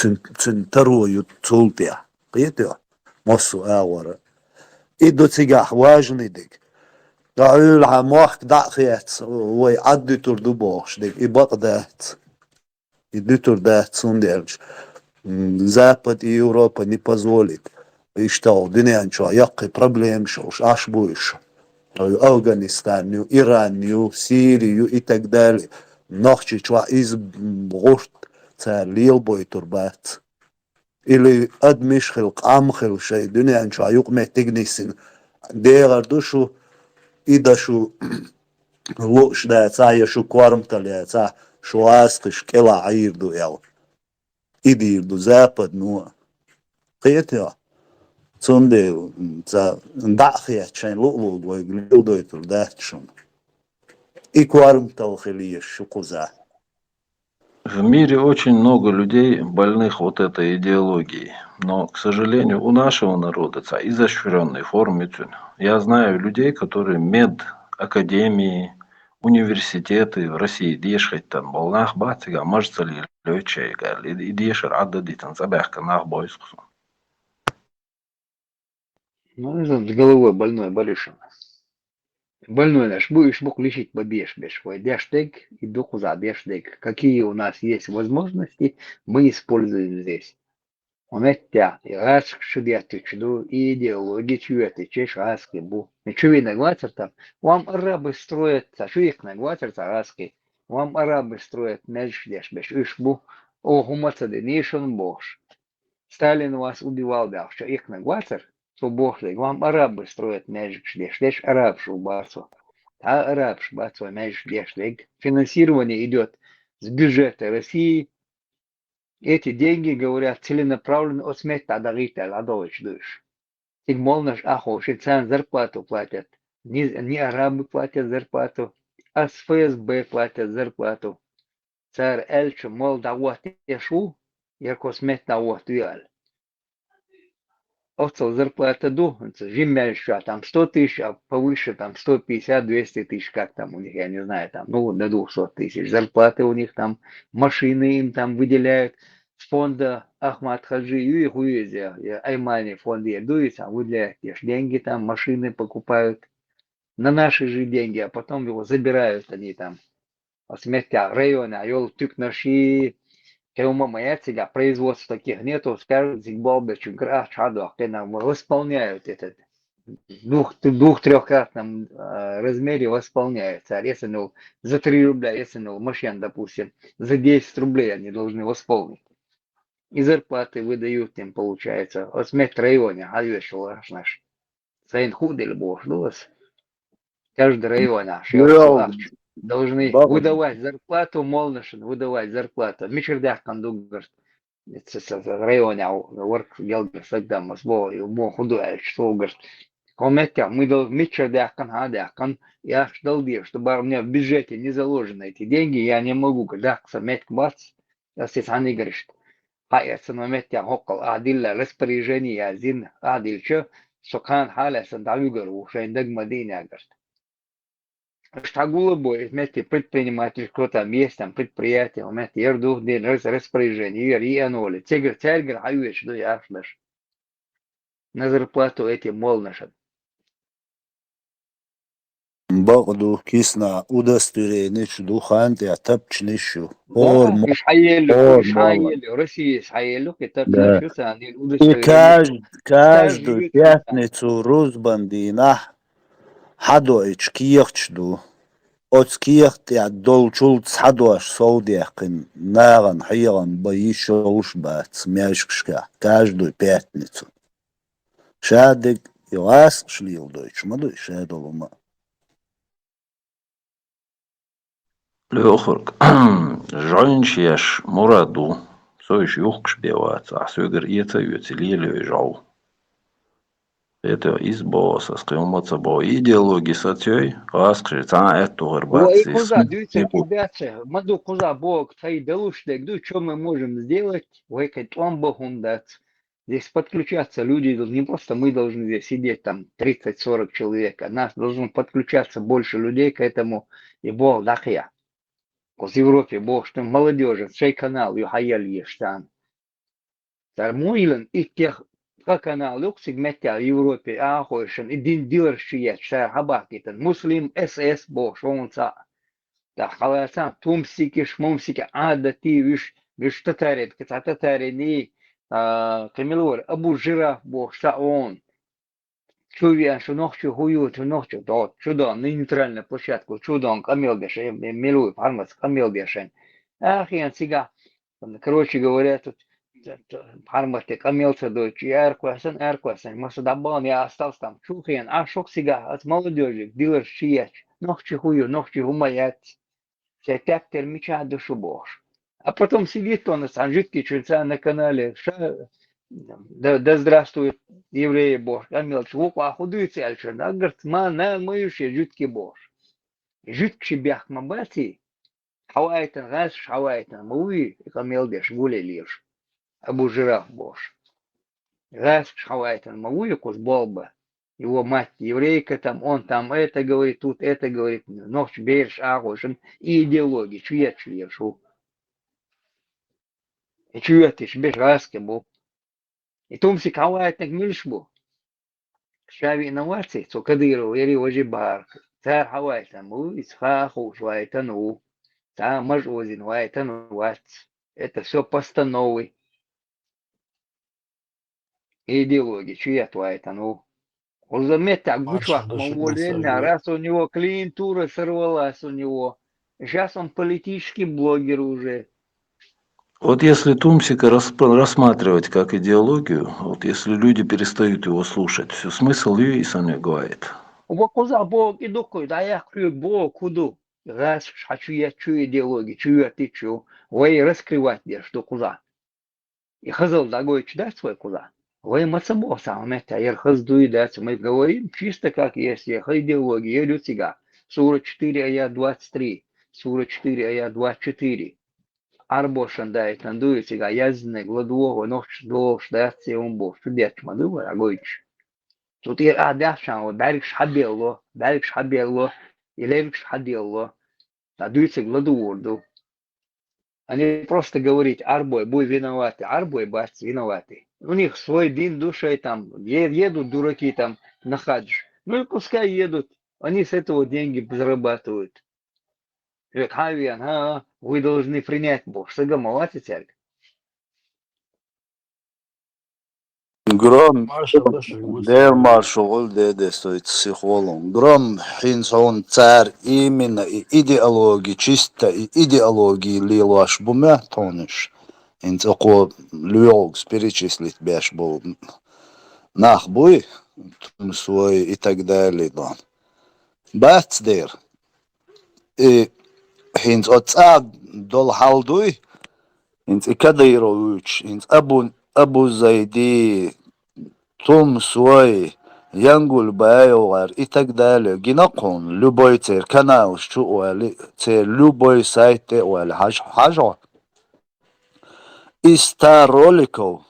вторую цултия. Пьете? Мосу аура. И до цигах важный дик. قالوا لها موخ داخيت ويعدي تردو بوش ديك يبقدات يدي تردات سونديرج Запад и Европа не позволит. И что, динянчо, яки проблем шош, аж будешь. Афганистан, Иран, Сирию и так далее. Нохчи чва из гошт цар лил бой турбат. Или адмишхил, амхил шей, динянчо, юк мехтигнисин. Дегар душу и дашу لوش دا يا شو كوارمتل يا شو اسقش كلا عيردو يلا إديردو زابد نوع قيتها تندي ندعخي عشان لؤلؤ ويقلو دويتل داتشون и квармтал хелиеш шукуза. В мире очень много людей, больных вот этой идеологией. Но, к сожалению, у нашего народа изощренной форме. Я знаю людей, которые академии, университеты в России дешать там болнах батига, может ли лечей, и дешер аддади там забяхка нах бойскусу. Ну, это с головой больной болишь. Больной наш, будешь мог лечить побеж, свой дештег и духу за дештег. Какие у нас есть возможности, мы используем здесь. Он это, и раз шедятый чуду, и идеологии чуэты, чеш аски бу. Ничего не глатер там, вам арабы строят, что их на глатер аски, вам арабы строят меж деш, беш, иш бу, о гумаца денишон бош. Сталин вас убивал, да, что их на глатер, то бог вам арабы строят меж деш, араб шубацу. А араб шубацу меж деш, финансирование идет с бюджета России. Эти деньги, говорят, целенаправленно от смерти адарите, ладович душ. Тик молнаш ахо, шицан зарплату платят. Не арабы платят зарплату, а с ФСБ платят зарплату. Царь Эльчу, мол, давот ешу, яко смерть давот виал. Овцел зарплата ду, жиммельша, там 100 тысяч, а повыше там 150-200 тысяч, как там у них, я не знаю, там, ну, до 200 тысяч. Зарплаты у них там, машины им там выделяют. С фонда Ахмад Хаджи и Хуэзия, Аймани фонд Едуис, там выделяют деньги, там машины покупают на наши же деньги, а потом его забирают они там. А смерти района, йол тюк наши, кеума маяцига, производств таких нету, скажут, зигбалбе чугра, чаду, восполняют этот двух-трехкратном размере восполняется. Если за 3 рубля, если машин, допустим, за 10 рублей они должны восполнить. И зарплаты выдают им, получается, от смерть районе, а вешал наш. Сайн худель бог, каждый район должны выдавать зарплату, молношин, выдавать зарплату. Мичердях кондугар, районе, ворк гелгер, сагдам, сбо, и бо худой, что говорит. Кометя, мы должны мичердях кан, я ждал, чтобы у меня в бюджете не заложены эти деньги, я не могу, когда самет бац, если они говорят. هاي سنومتيا هوكل عادل распоряжение один عادل شو سكان حالة سندعوجر وشين دق مدينة قرت. Штагулы бой, вместе предприниматель, кто-то есть там предприятие, вместе ерду день распоряжение, и анули. Цергер, хаюеш, до яшнаш. На зарплату эти молнашат. بغدو كيسنا удостоверение духант я тапчнищу. Да, иш хайелю, Россия иш хайелю, это пнашуса, они удостоверение. Каждую пятницу Рузбандина حدوش كيختشدو أوت كيخت يا دولشول حدوش سعودية كن ناغن حيغن بيشوش بات مياشكشكا каждую пятницу. Шадик يواس شليل دويش ما دويش شادو ما. Лёхорг, жончеш мураду, соиш юхкш бевац, а сёгер иеца юцелилю и жау. Это избоса, скрыматься бо идеологии сатёй, аскрица эту горбац. Ой, куза, дивіться, кидаться, маду куза, бог, цей делушник, что мы можем сделать, ой, как он богом дать. Здесь подключаться люди, не просто мы должны здесь сидеть там 30-40 человек, а нас должно подключаться больше людей к этому, и бог дахья. В Европе бог, что молодежи, цей канал, юхаял ешь там. Муилен и тех, как канал, люксиг метя в Европе, ахойшен, и дин дилершиет, шар хабакитен, муслим СС бог, что он са. Да, халасан, тумсики, шмумсики, ти, виш татарит, татари, камилор, абу жираф бог, ша он. Чувия, что ночью хуют, ночью, да, чудо, на нейтральную площадку, чудо, камел бешен, милуй, фармас, камел бешен. Ах, я сега, короче говоря, тут фармате, камелца дочь, эркуасен, масадабан, я остался там, чухен, а шок сега, от молодежи, дилер шиеч. ногчи хую, ногчи гумаят. Все пяктер меча душу бож. А потом сидит он, сам жидкий чульца на канале. Да здравствует евреи бож. А мелочь, вуква худуется, альчен. А говорит, на моющий жидкий бож. Жидкий бях мабати. Хавайтен, газ, хавайтен. Муи, и камел беш, гуле лишь. Абу жираф бож. Газ, хавайтен. Муи, кус болба. Его мать еврейка, там, он там это говорит, тут это говорит. Ночь берешь, агушен. И идеология, чует шлешу. И чует, и шбеш газки был. И тумси хавайтен гмильш был. Шави инновации, то кадыру, ери вожи бар. Цар хавайтен, муи, схаху, швайтен, у. Там мажозин, вайтен, вац. Это все постановы. Идеология, чует, вайтен, у. Он заметил, а гучвак, мамулина, раз у него клиентура сорвалась у него. Сейчас он политический блогер уже. Вот если Тумсика рассматривать как идеологию, вот если люди перестают его слушать, все смысл ее и сам говорит. Куза Бог и докой, да я крю Бог куду. Раз хочу я чую идеологию, чую ты чую. Вы раскрывать дешь до куза. И хазал дагой чудать свой куза. Вы мацабо сам это, я хаздую дать. Мы говорим чисто как есть, я идеология, я людига. Сура 4, аят 23. Сура 4, аят 24. Арбошан дает андует сега язне гладуого ночь долж дать он бог. Чудять маду, агойч. Тут и адашан, вот дальше хабелло, и левикш хаделло. Надуется гладуорду. Они просто говорят, арбой, будь виноваты, арбой, бац, виноваты. У них свой день душой там, едут дураки там на хадж. Ну и пускай едут, они с этого деньги зарабатывают. Хавиан, вы должны принять Бог. Сагамалати церковь. Гром, Маршал, дер маршал, де стоит психолог. Гром, хинсон царь именно идеологии, чисто идеологии лилаш буме, тонешь. Инцоко люогс перечислить беш был нах буй, свой и так далее. Бац дер. И хинц отца дол халдуй, хинц икадырович, хинц Абу Зайди, Том свой, Янгуль Байовар и так далее. Гинакон, любой цер канал, цер любой сайт, хажа. Из 100 роликов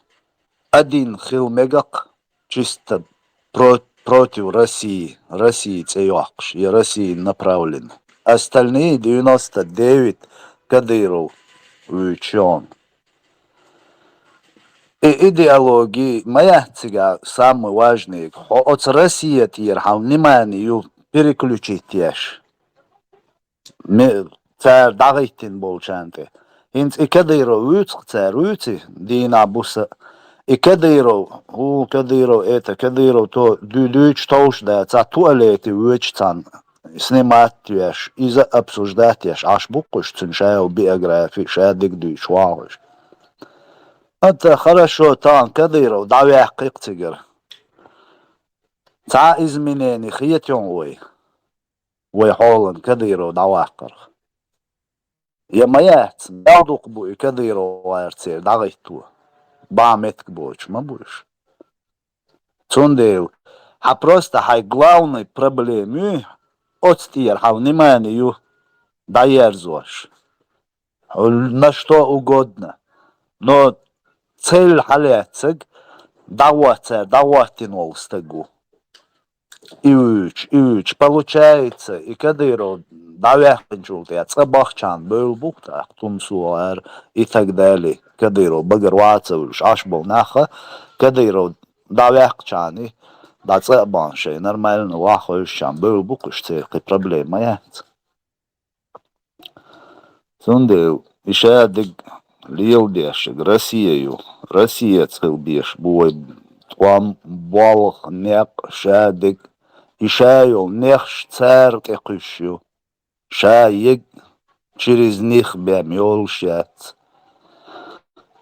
один хилмегак чисто против России цеяхш, и России направлен. Остальные 99 Кадыров учен. И идеологии, моя цига, самый важный, от России тирхал внимание переключить ешь. Царь дагайтин болчанты. Инц и Кадыров царь дина буса. И Кадыров, это Кадыров, то дюдюч тоуш да, ца туалеты цан. Снимать ешь, и обсуждать ешь. Аж букуш циншаю биографии, шадик дюч вауш. Это хорошо, там Кадыров, давай киктигер. Ца изменений хиетён ой холланд Кадыров давакар. Я маят, дадук буй Кадыров арцер, дагайту. Баметк боч, ма будешь. Цундел, а просто хай главной проблемы отстир, а внимание даерзош. На что угодно. Но цель халяцег даватин олстагу. И уч, получается, и Кадыров давяхнчулт, я цабахчан был бухта, тумсуар и так далее. Кадыров багарвацевич, аж был наха, Кадыров давяхчани, да цабаншей, нормально вахойшан, был бухуш церкви, проблема яц. Сундел, еще дик лилдешек, Россия целбеш, бой, твам балх, нек, шадик, Ишаю нех церкви кущу, шаек через них бемёлшец.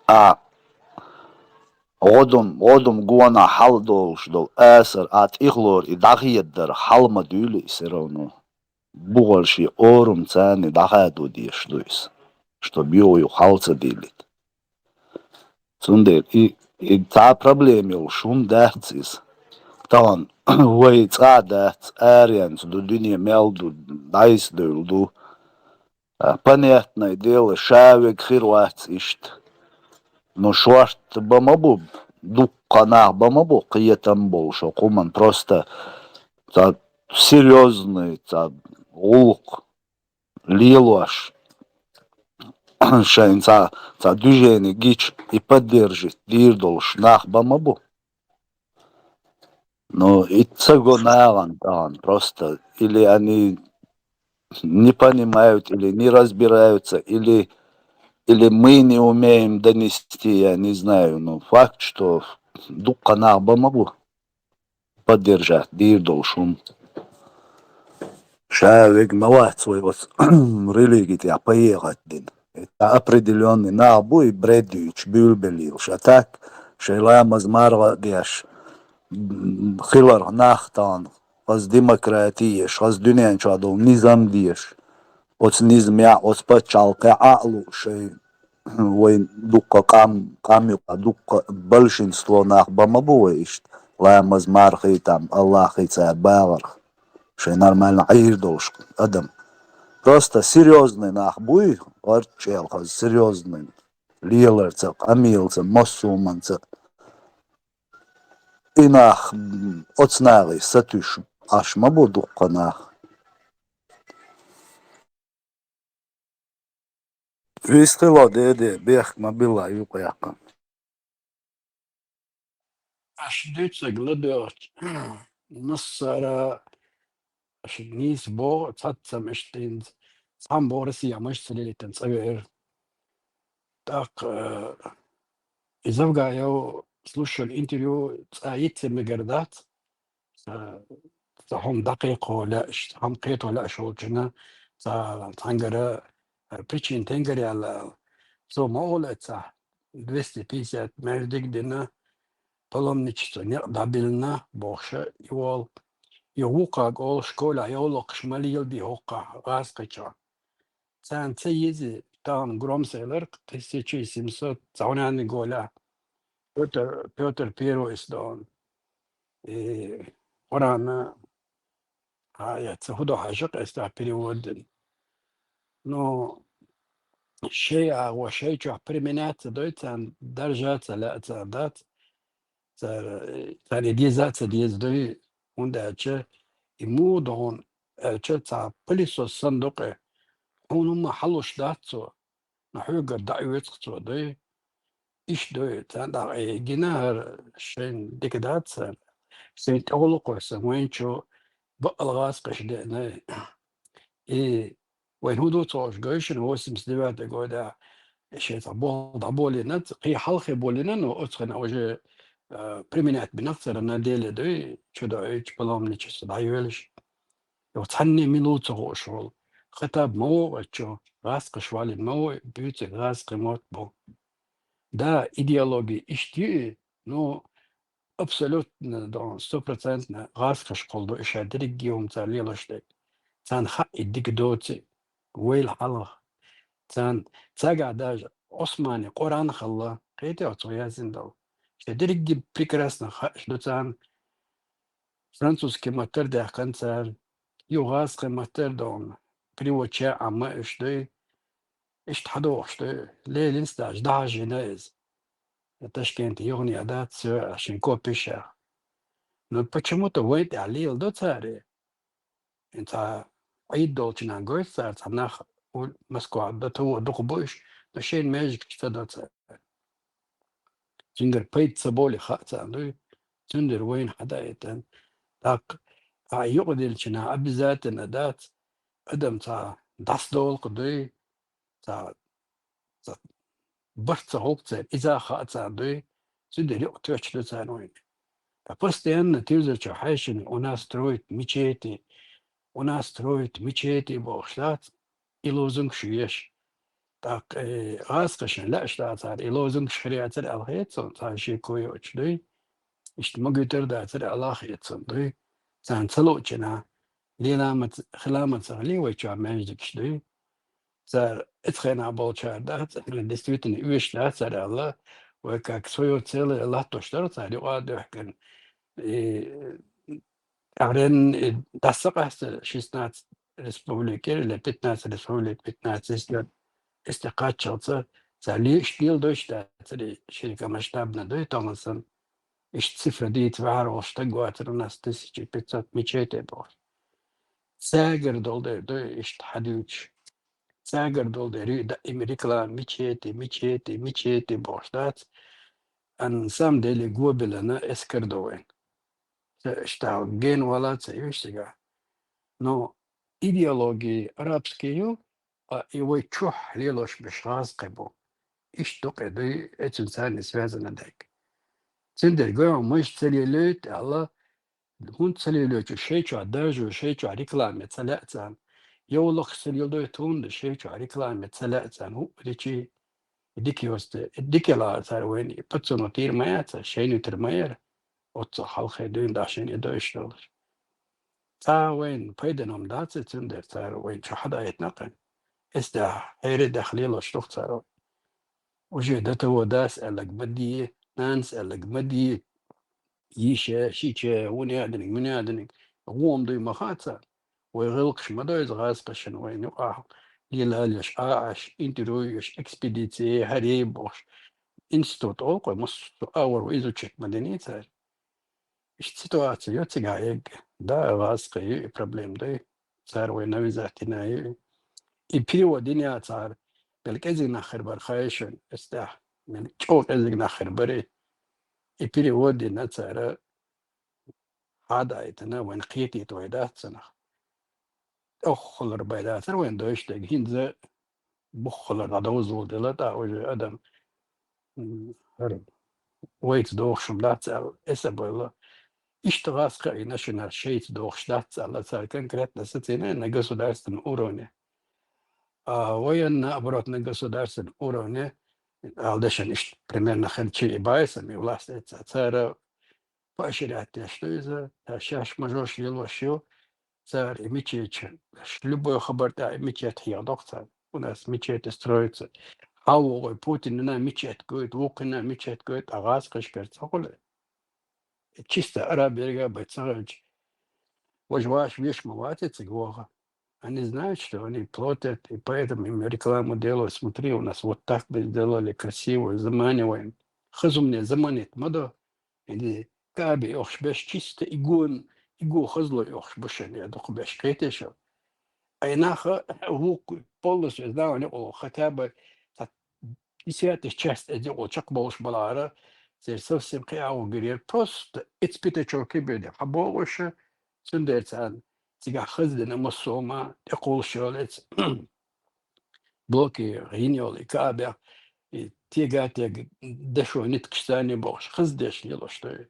А одум гуана халдолш дол эсер от ихлор и дахиеддер халма дюли все равно. больше орум цены дахаду диштуис, что биою халца дилит. Сундер и та проблема шум дацис. Там вой цадац арианс до дуния мелду дайс дулду. Понятное дело, шавик хирвац ишт. Но шварт бамабу дуккана бамабу киетам бол, что куман просто та серьезный, та улк лилуаш. Шайн та движение гич и поддержит дирдолш нах бамабу. Но и цагонаван там просто или они не понимают, или не разбираются, или мы не умеем донести, я не знаю, но факт, что дуккана бамабу поддержать дирдолшум. Шавик мават свой вот религии я поехать дин. Это определенный набу и бредюч бюлбелил. Шатак шейлама змарва деш хилар нахтан. Az demokratijes, az dünyançadol nizam dijes. Oc nizmja, oc pacalka aqlu шей. Вой дукка камюка, дукка большинство нах бамабуишь. Ламаз мархи там, Аллахи царь баларх. Шей нормально айрдолш, адам. Просто серьезный нах буй, орчелха, серьезный. Лилерцак, амилцак, мосуманцак. И нах оцнали сатюш, аж мабу дукка нах. Вистила деде, бех мабила юкаяка. Аж дюца гладет. Нассара аж низ бо цатцам эштин. Сам борси ямаш целилитен цавер. Так изавга я слушал интервью цаитse мегардат. هم دقيق ولا هم قيت ولا شو كنا تانجرا بريتشين تانجري على سو ما ولا صح 250 مردك دينا طالما نيجي دابلنا بوخشة يوال يوقع قول شكولا يولق شمالي دي هوقع غاز قيتشا سان تيزي تان جروم سيلر 1700 تعوني قولا بيوتر بيرو إسدون ورانا هاي تهدو حاجق استا перевод но شيء وشيء جو بريمينات دوت عن درجات لا تعدات ثاني ديزات ديز دوي وندا يمو دون تاع بوليسو الصندوق هم حلوش داتو نحوق دعوتو دوي ايش دوي تاع جناهر شين ديك دات سيت اولقو سوينشو بقلغاس قشدنا وين هو دوتوش جوشن هو سمسدبات قودا شيء طبولينات قي حلقي بولينا نو اتخنا وجه بريمينات بنفسر انا ديل دوي شدا ايش بلام نيتش دايولش لو تحني ميلوتو شغل خطاب مو اتشو غاسق شوالي مو بيوت غاسق موت بو دا ايديولوجي اشتي نو абсолютно до 100% غاسق شقلدو ايش ادريك يوم تاع ليلاشتك تان حق يديك دوتي ويل حلق تان تاقعداج عثماني قرآن خلا قيتي عطويا زندو شدريك прекрасно что تان французский мотор да канцер югасский мотор дон привоча ама что اشتحدو что ليلين ستاج دا جناز تشكنت يغني عدات عشان كوبيشا но почему-то войт алил до царе انت عيد دولتنا جوي صار تناخ مسكوا دتو دقبوش مشين ماجيك تفدت تندر بيت سبولي خاطا لو تندر وين حدايتن داك يقدر شنا ابزات ندات ادم تا داس دول قدوي تا برت هوبت اذا خاطا دوي تندر يقتوش لسانوين فبستين تيزر شحاشن وناس строит мечети у нас строят мечети бохшлат и лозунг шуеш так аскашен لا штатар и лозунг шриатер алхетсон таши койочлой ишт могутер датер алахетсон дой сан цалочена خلامة صغلي ويشا ماجد كشدي صار اتخنا بولشاردات دستويتن üç لا صار الله وكاك سويو تسيل الله تشتر صار يقعد يحكي أغرين دسقة شيستنات ريسبوبليكير اللي بتناس ريسبوبليك بتناس استقاط شخصة صار شتيل دوشتا صار شركة مشتابنا دوي تومسون إيش صفر دي تبعر واشتقوا الناس تسجي بيتزات ميتشيتي بور ساجر دول إيش تحديوش ساجر دول دا أمريكا ميتشيتي بورشتات أن سام ديلي جوبلنا إسكر دوين اشتاو جين ولا تسيوشتغا نو إيديولوجي عربسكيو يوي تشوح ليلوش بشغاز قبو إيش تقدي إتنسان سوازنا داك تندر جو مش تسليلوت الله هون تسليلوت شيء شو عداجو شيء شو ريكلام تسلأتان يولق سليلو تون شيء شو ريكلام تسلأتان هو ديكي ديكي وست ديكي لا صار وين بتسونو تير مايات شيء نترمير وتصح الخيدين داشين يدو يشتغل تا وين بيدنهم داتس تندر صار وين شو حدا يتنقل استا هيري داخلي له شتوخ صار وجدته وداس قالك بدي نانس قالك بدي يشا شيشا وني ادنك من ادنك قوم دي مخاطر ويغلقش مدى يزغاز قشن وين يقع ليش عاش انترويش اكسبيديتي هريبوش انستوت اوكو مس اور ويزو تشيك مدنيتا ايش سيتواتي يوتيغا ايج دا غاسقي بروبليم دي صار وين نويزاتنا يبيو دنيا صار قالك ازي ناخر برخايشن استاح من تشوك ازي ناخر بري يبيو ودي نتصار هذا ايتنا وين قيتي تويدات سنة اخلر بيدات وين دوش تجهين زي بخلر عدوزو دلتا وجه ادم هرب ويت دوخ شملات سال اسبولا اشتغاس قاي ناشونال شيت دوخ شلات سال سال конкретно сцены на государственном уровне. Военно оборот на государственном уровне алдешен примерно херчи байсами власть цара поощрять что из-за шаш мажош елошью царь и мечеть. Любой хабарта мечеть я доктор. У нас мечети строится. Ой, Путин на мечеть говорит, Лукина мечеть говорит, агаз кашкер цоколе. Чисто араберга бацарач. Вожваш вещь моватится гвоха. Они знают, что они платят, и поэтому им рекламу делают. Смотри, у нас вот так бы сделали красиво, заманиваем. Хазумне заманит мадо. Или каби охш беш чисто игу хазло охш бешен. Я доху беш кайтешо. Айнаха هو полностью знал, он хотя бы десятая часть этого чакболш балара, совсем кяу говорит, просто это чоки беды. А больше сендерцан тига хаздена масома, такол шолец, блоки гиньоли кабя, и тига дешо ниткштани бош, хаздеш нило что.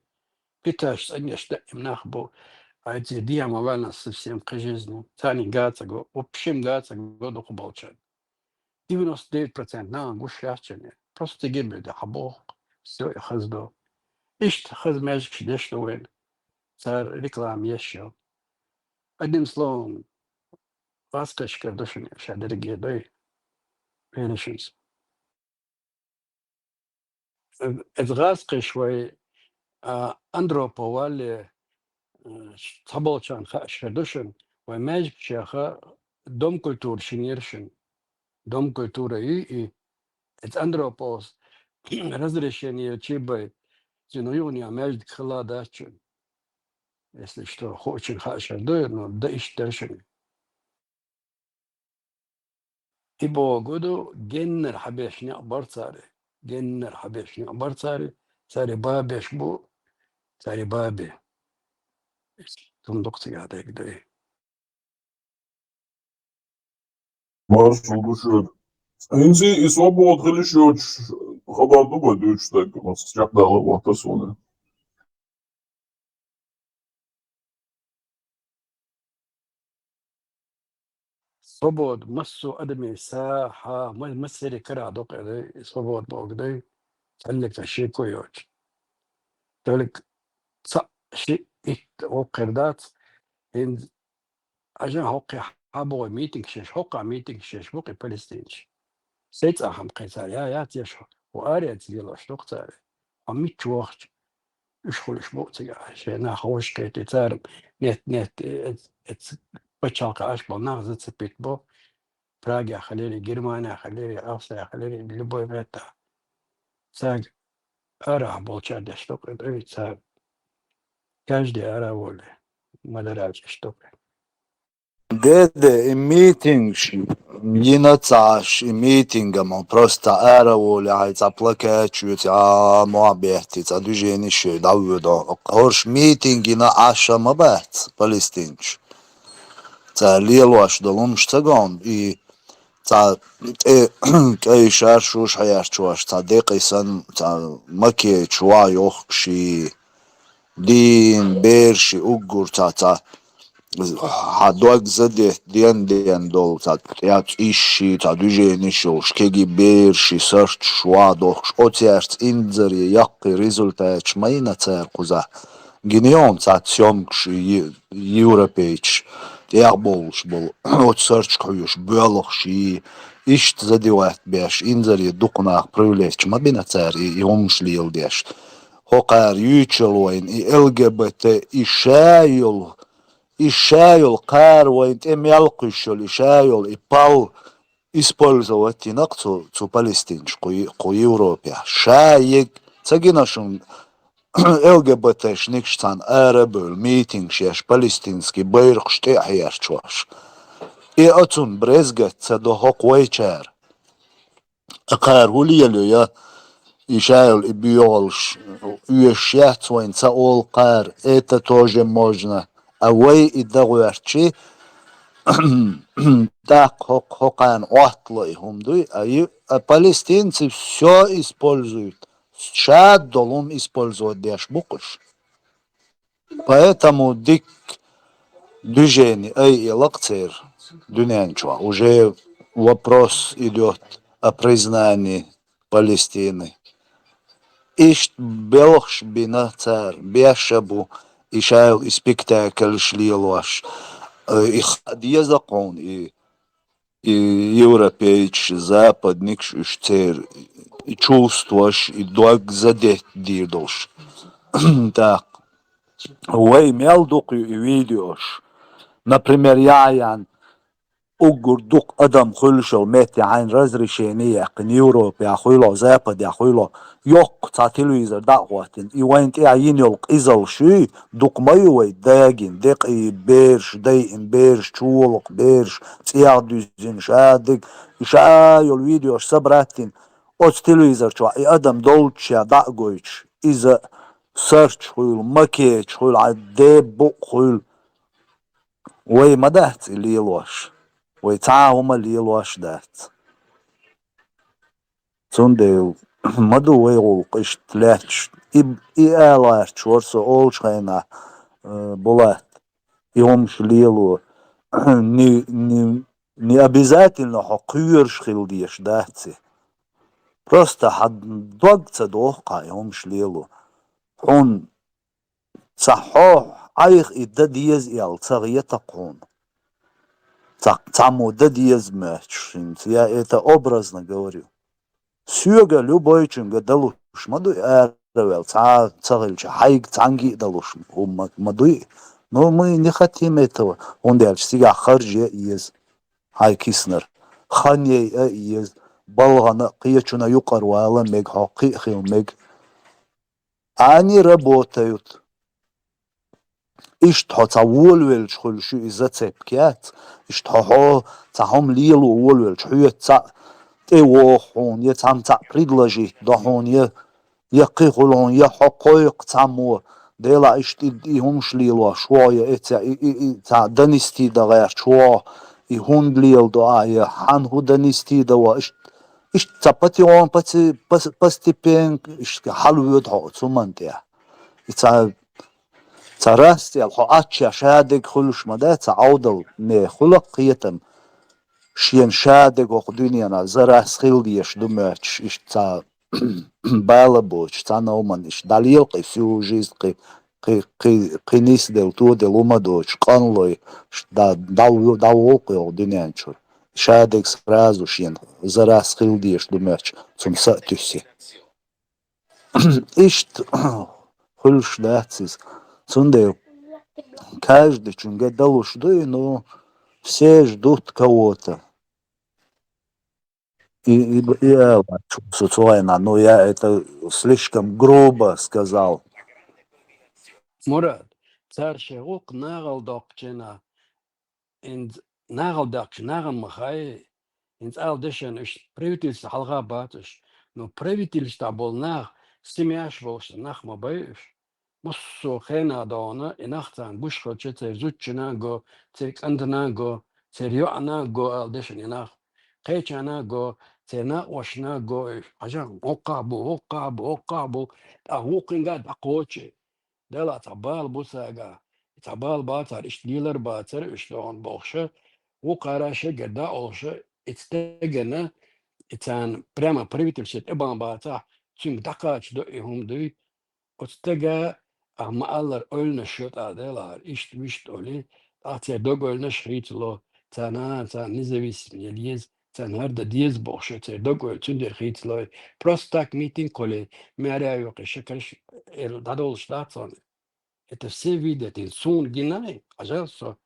Питаш, конечно, им нахбо. А эти диамовально совсем к жизни. Тани гацаго, общем гацаго до кубалчан. 99% на гушачане. Просто гибель да хабох. Все, я хаздо. Ишт хазмяжик шдешно вен. Цар реклам еще. Одним словом, ласкашка души шадерги дой. Решись. Это ласка швой андроповали Таболчан шадушин. Ваймяжик шаха дом культур шиниршин. Дом культуры и это андропос разрешение чибы зинуюния между хладачем. Если что, очень хорошо, но да и штершин. И году геннер хабешни абарцари. Геннер хабешни абарцари. Цари бабеш бу. Цари баби. Тундук цигада игдай. Marshall düşüyor. Inzi свобод gelişiyor. Haberli bu diyor işte. Sıcak dağlı vakti sonra. Свобод, массу адами саха, массери кара дока, свобод богдай. Талик таши койоч. Талик شيء وقردات عشان حقي حبوي ميتنج شش حقا ميتنج شش بوقي بالستينش سيت أهم قيسار يا تيشو وأريد زيلو شتوقتار أميت وقت إشخول شبوتي عشان خوش كيتي تارم نت بتشالك أشبه نغزت بيتبو براغا خليلي جرمانيا خليلي أوسيا خليلي لبوي بيتا ساق أرى بولشا دشتوق إدري ساق كاجدي أرى ولا مدراج اشتوق Dede, i meeting, ينتعش ميتينغ ما بروستا ارا ولا عايز ابلكاتشو تاع معبيتي تاع دوجيني شو داودو هورش ميتينغ ينا عشا ما بات بالستينش تاع ليلواش دولمش تاقون اي تاع اي شار شوش حيار شواش تاع ديقي سن تاع مكي شوا يوخشي دين بيرشي اوغور تاع هادوك زدت دين دول تاع إيشي تاع دوجيني شوش كيجي بيرشي سيرش شوا دوخش اوتيرت انزري يقي ريزولتاتش ماينا تاع قزا جنيوم تاع تسيومكش يوروبيتش يقبولش بول اوت سيرش كويوش بيولوخشي إيشت زدي واحد بيش انزري دوقنا بريوليتش ما بينا تاع يومش ليل ديش هوقار يوتشلوين LGBT إشايل قار وينت يلقشل إشايل إبال использовать инакцию цу палестинчку ку Европе. Шаик цагинашун ЛГБТ шникштан арабul митинг шеш палестинский байрак штехяр чваш. И отун брезгат цадо хок вайчар. Акар хулиялю я إشاعل بيولش يشيات وين تقول قار это тоже можно أوي إدغوارشي так хокан отлой хумдуй а палестинцы все используют шад долом использовать деш букуш поэтому дик движение ай лакцер дунянчва уже вопрос идет о признании Палестины. Ишт белохш бина цар бешабу ишайл и спектакль шлилош их закон и европейч западник штер и чувствуешь и дог задет дирдош так вей мелдук и видеош например яян أجر دوق أدم خلشل مات عين разрешение قن يوروب يا خيلا زابد يا خيلا يوق تاع تلفزيون دعواتن يوين تعين يلق إزل شي دوق ما يوي داجن دق بيرش داين بيرش شولق بيرش تيادوزين شادق شايل فيديو سبراتين أوت تلفزيون شو أدم دولتش دعويش إذا سيرش خيل مكيش خيل عدب بق خيل وي ما دهت اللي يلوش ويتعاهم اللي يلواش دات تنديل مدو ويغول قشت لاتش إيالارش ورسو أولش خينا بولات يومش ليلو не обязательно حقيرش خيل ديش داتي просто حدوغца دوخا يومش ليلو حون صحوح عايخ إدا ديز إيال صغية قون Цаму да диезмэч, я это образно говорю. Сюга любой чунга далуш, мадуй эрвел, цагильча, хайг цанги далуш, мадуй. Но мы не хотим этого. Он дальше сега харже из хай киснер. Ханьей из балгана қиячуна юқар вала мег хақи хил мег. Они работают. إشتها تعول شخل شو إذا تبكيات إشتها تعهم ليلو وول شو يتع تواحون يتعم تعبريدلاجي دهون يقيقلون يحقيق تعمو ديلا إشتيهم شليلو شوية إتع دنستي دغير شوا يهون ليل دعاية حن هو دنستي دوا إشت تبتيون بس تبين إشت حلو يدعو تمنتيا إتع تراستي الحقاتش شادق خلوش مدى تعودل مي خلق قيتم شين شادق وقدونينا زراس خيل ديش دماتش إش تا بالبوش تا نومن إش دليل قي سيو جيزقي قينيس دل تو دل умадоч قانлой дал динянчур шадек сразу шин зараз хилдиш думач zum satüsi ишт хулш дацис цунде каждый чунга далуш дуй, но все ждут кого-то. И я случайно, но я это слишком грубо сказал. Мурат, царше рук нагалдокчена, нагал махай, инц алдешен иш правительство халга батыш, но правительство был семяш волш нах мабаиш. Musso khena dona inachtan bushko chete zuchina go trik andana go seriana go aldeshin inach qechana go tena washna go ajan oqabu a huqinga da qoche dela tabal busaga tabal batar ishdiler batar ishlon boxsha u qarashe gada olsha ittegena itan prema правительство eban bata chung dakach do ihumdu otstega amma allar ölne şut adelar iş oli atya dog ölne şritlo tana независимый лез tanar da diez boşe te dog ölçün de şritlo prostak meeting kole merya yok şeker dadol ştatson это все видят in sun ginay ajanso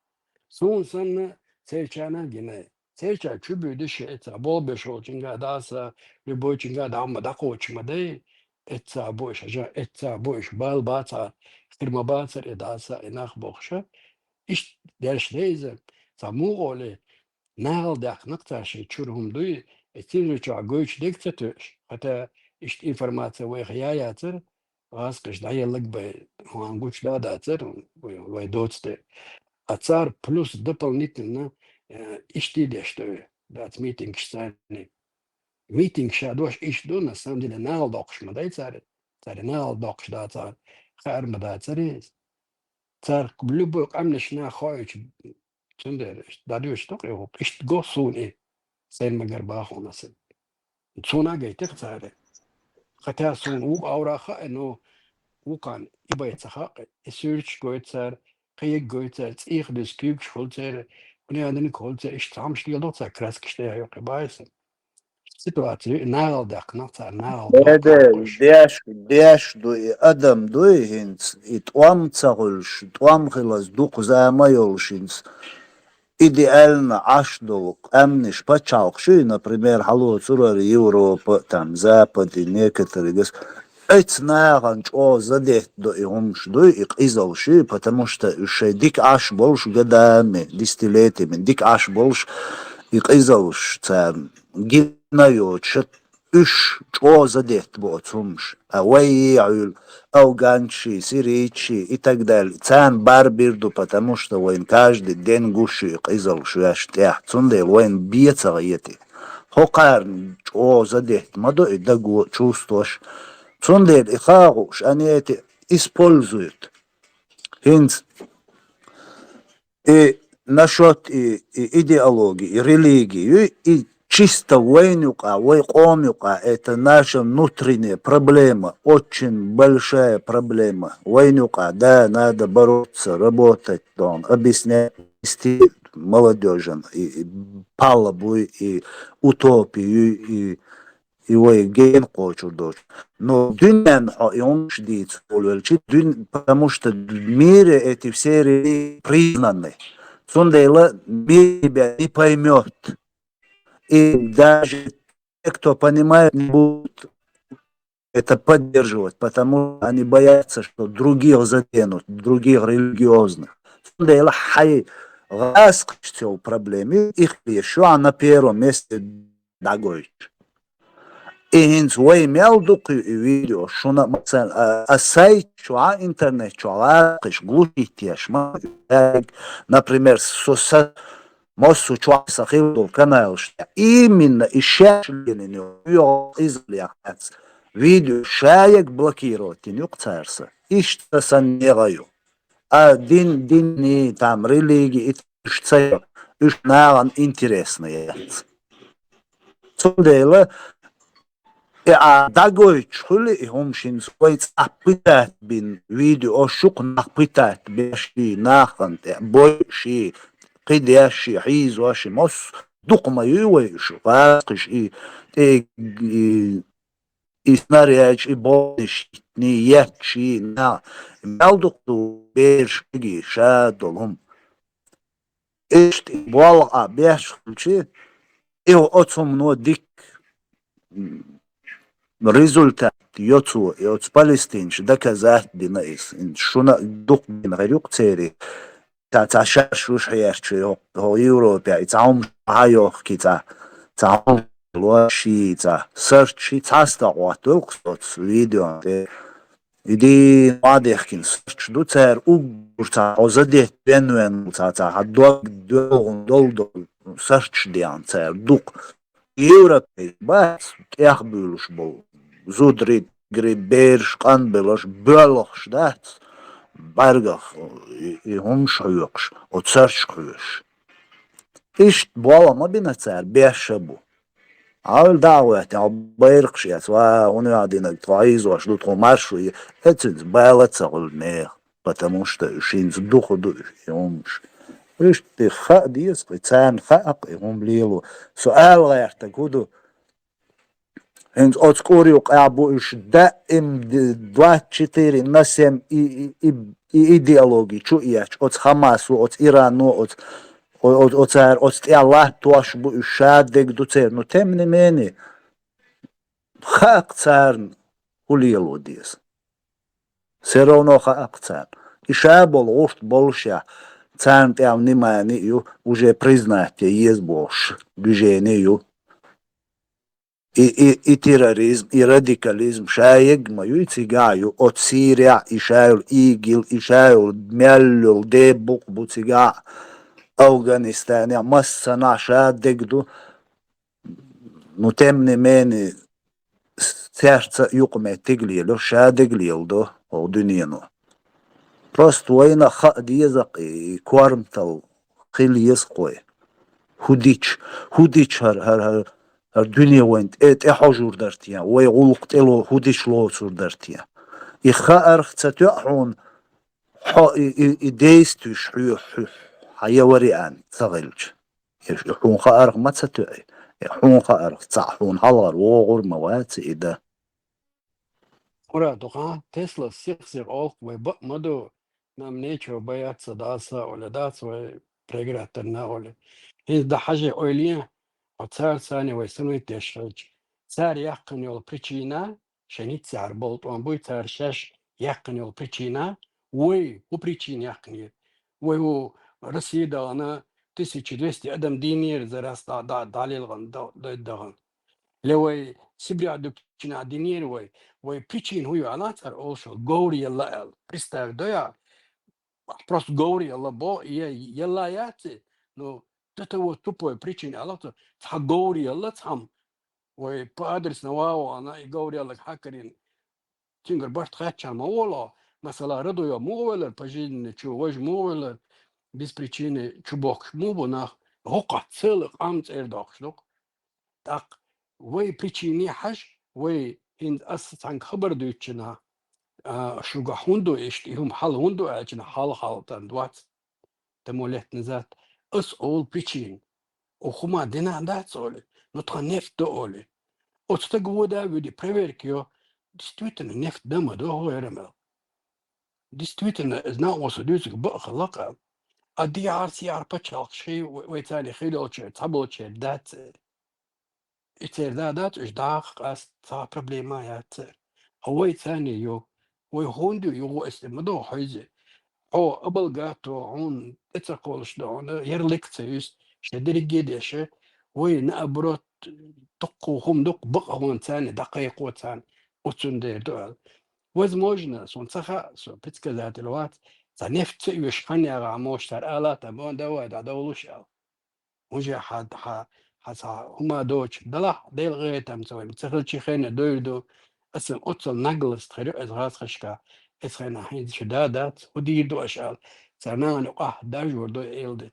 sun sanna selçana ginay selça çübüdü şey bol beş olçunga dasa любойчинga damma da koçma de etsa boş aja etsa boş bal bata firma bata edasa enach boşa iş dersleyze samugole nagal dak nokta şey çurhum duy etin ço goç diktatör hatta iş informasiya ve hayatır vaskış da yıllık be han goç da atır ve dostte atsar plus дополнительно işti işte dat meeting stani meeting şadoş iş do na samom деле nagal dokşma da tsar nagal dokş da tsar kharma da tsariz цар любой амнишна хоич цундер дадюш ток его ишт госуни сен магарбах у нас цуна гайтер царе хотя сун у аураха но укан ибайцаха сюрч гойцар кыйык гойцар их дис кюк шулцер униадын колцер ишт самшли доца краскиште yok байсы ситуация нагалдак нацар нагалдак ديش دوي أدم دوي هنس إتوام تغلش إتوام خلاص دوق زي ما يولشينس идеально ашдолук амниш пачалкши, например, халу цурар Европа, там, Запад и некоторые гос. Эц наганч о задет до игумшду и изолши, потому что еще дик аш больш годами, десятилетиями, дик аш больш и изолш царн. Гинайот, шат üç задет боцумш, авай ауганчи, сиричи и так далее. Цан барбирду, потому что он каждый день гуши изол швяштях, цунде он бьется ети. Хокарн задет, мадо и дагу чувствуешь. Цунде и хагуш, они эти используют. Хинц и насчет идеологии, и религии, и чисто войнука, войкомюка, это наша внутренняя проблема, очень большая проблема. Войнука, да, надо бороться, работать, там, объяснять молодежи, и палубу, и утопию, и войген хочу дочь. Но дюнян, и он ждет, потому что в мире эти все религии признаны. Сундейла мир тебя не поймет. И даже те, кто понимает, не будут это поддерживать, потому что они боятся, что других заденут, других религиозных. Все проблемы, их еще на первом месте догой. И он свой имел видео, что на сайт, что интернет, что глушить, например, Моссу чуаса хилдул канал, что именно ищашлены изляхац. Видео шаек блокировать, не уцарса. И что саннераю. А дин там религии, и что уж наган интересные. Цундела داغوي تشخلي هم شين سويت أبيتات بين فيديو أو شوق نقبيتات بيشي ناخن بوي شي قيد ياشي حيز واشي مص دوق ما يويش فاقش إسنارياج إبونش نيات شي نا مالدوق دو بيرش إجي شادلهم إشت بوالغ بيش خلشي إيو أتهم نو ديك ريزولتات يوتس بالستينش دكا زات دينايس شونا دوق بين غيريوق تيري تا شاش حياتشي هو يوروبيا يتعاوم هايوخ كي تعاوم لوشي تا سيرشي تاستا واتوق صوت فيديو يدي ناديخكين سيرش دو تير تا اوزدي بينوين تا هدوك دول سيرش ديان تير دوق يوروبي بس يخبلوش بول زودري гриберш قنبلش بلخش دات برگخ همش حيوقش وتسرش حيوش إيش بوالا ما بينا تسار بيش بو عاول دعوات يعني بيرقش يات وني قاعدين تعيز واش دوت مارشو اتنز بالا تسغل نيخ потому что شينز دوخ دو همش إيش تخا ديس تسان خاق هم ليلو سؤال غير تقولوا انت отскориук абуш дائм 24 на 7 идеологии чуяч от Хамасу от Ирану от Allah туаш бу шадек дуцер но тем не менее хак царн улиелодис все равно хак царн и шабол офт болша царн там внимание уже признать есть больше движение и терроризм, и радикализм, шаег мою цигаю от Сирия, и шайл игил, и шайл мяллюл, дебук буцига, Афганистане, масса наша дегду, но тем не менее, сердце юкме тиглило, шадеглилдо, одунину. Просто война язык и квармтал, хил языкой. Худич هر الدنيا وين حجور درتيا ويغلق تلو هوديش لو صور درتيا يخار ختتحون يديستش حيوري ان ثغلج يحون خارق ما تستوعي يحون خارق تصحون هلر وغر موات إذا ورا دوغان تسلا سيخسر أوك ويبق مدو نام نيتشو بيات صداسة ولا داس وبريغراتنا ولا هي ده حاجة أولية وصار ثاني ويسنوي تشرج صار يقن يول بريتشينا شنيت سعر بولت وان بوي صار شاش يقن يول بريتشينا وي وبريتشين يقن وي هو رصيدة أنا 1200 أدم دينير زراس داليل غن دغن لوي سبري عدو بريتشينا دينير وي بريتشين هو علاتر أولشو غوري يلا بريستاف دويا просто говори يلا بو يلا ياتي نو تتو تبوي بريتشين علاتر تحقوري يلا تهم وبادرس نواو أنا يقوري يلا حكرين تنقر برت خاتشان مولا مثلا ردو يا مولا بجين شو وج مولا без причины чубок мубу на гока целых амц эрдокшлук так вы причине хаш вы ин асан خبر دوتشنا شو هوندو إيش هم حال هوندو أجن حال تندوات تمولت نزات أس أول بيتشين وخما دينا دات أولي نطق نفط أولي أستقوا دا بدي بريفيركيو دستويتنا نفط دم دو هو يرمل دستويتنا إذنا وصدوسك بقى خلقا أدي عارسي عاربة شي ويتالي خيلو شي تابلو شي دات إتير دات إش داق أس تا بروبليما ياتر هو ثاني يو ويهوندو يو استمدو حيزي أو قبل جاتو عون اتقولش دون يرلكتيس شدري جديش وين أبروت دقو هم دق بقى هون ثاني دقيق وثاني وتندير دول возможно صنصخة سو بتك ذات الوقت نفت يشحن يا عموش تر آلات أبون دواد عدولوش أو وجه حد هما دوش دلا ديل غير تمسوي متخل شي خينا دو اسم أتصل نقلس تخيرو إزغاز خشكا إسخينا حين شدادات ودير دو أشعال سرنان وقاه داجور دو إيلدت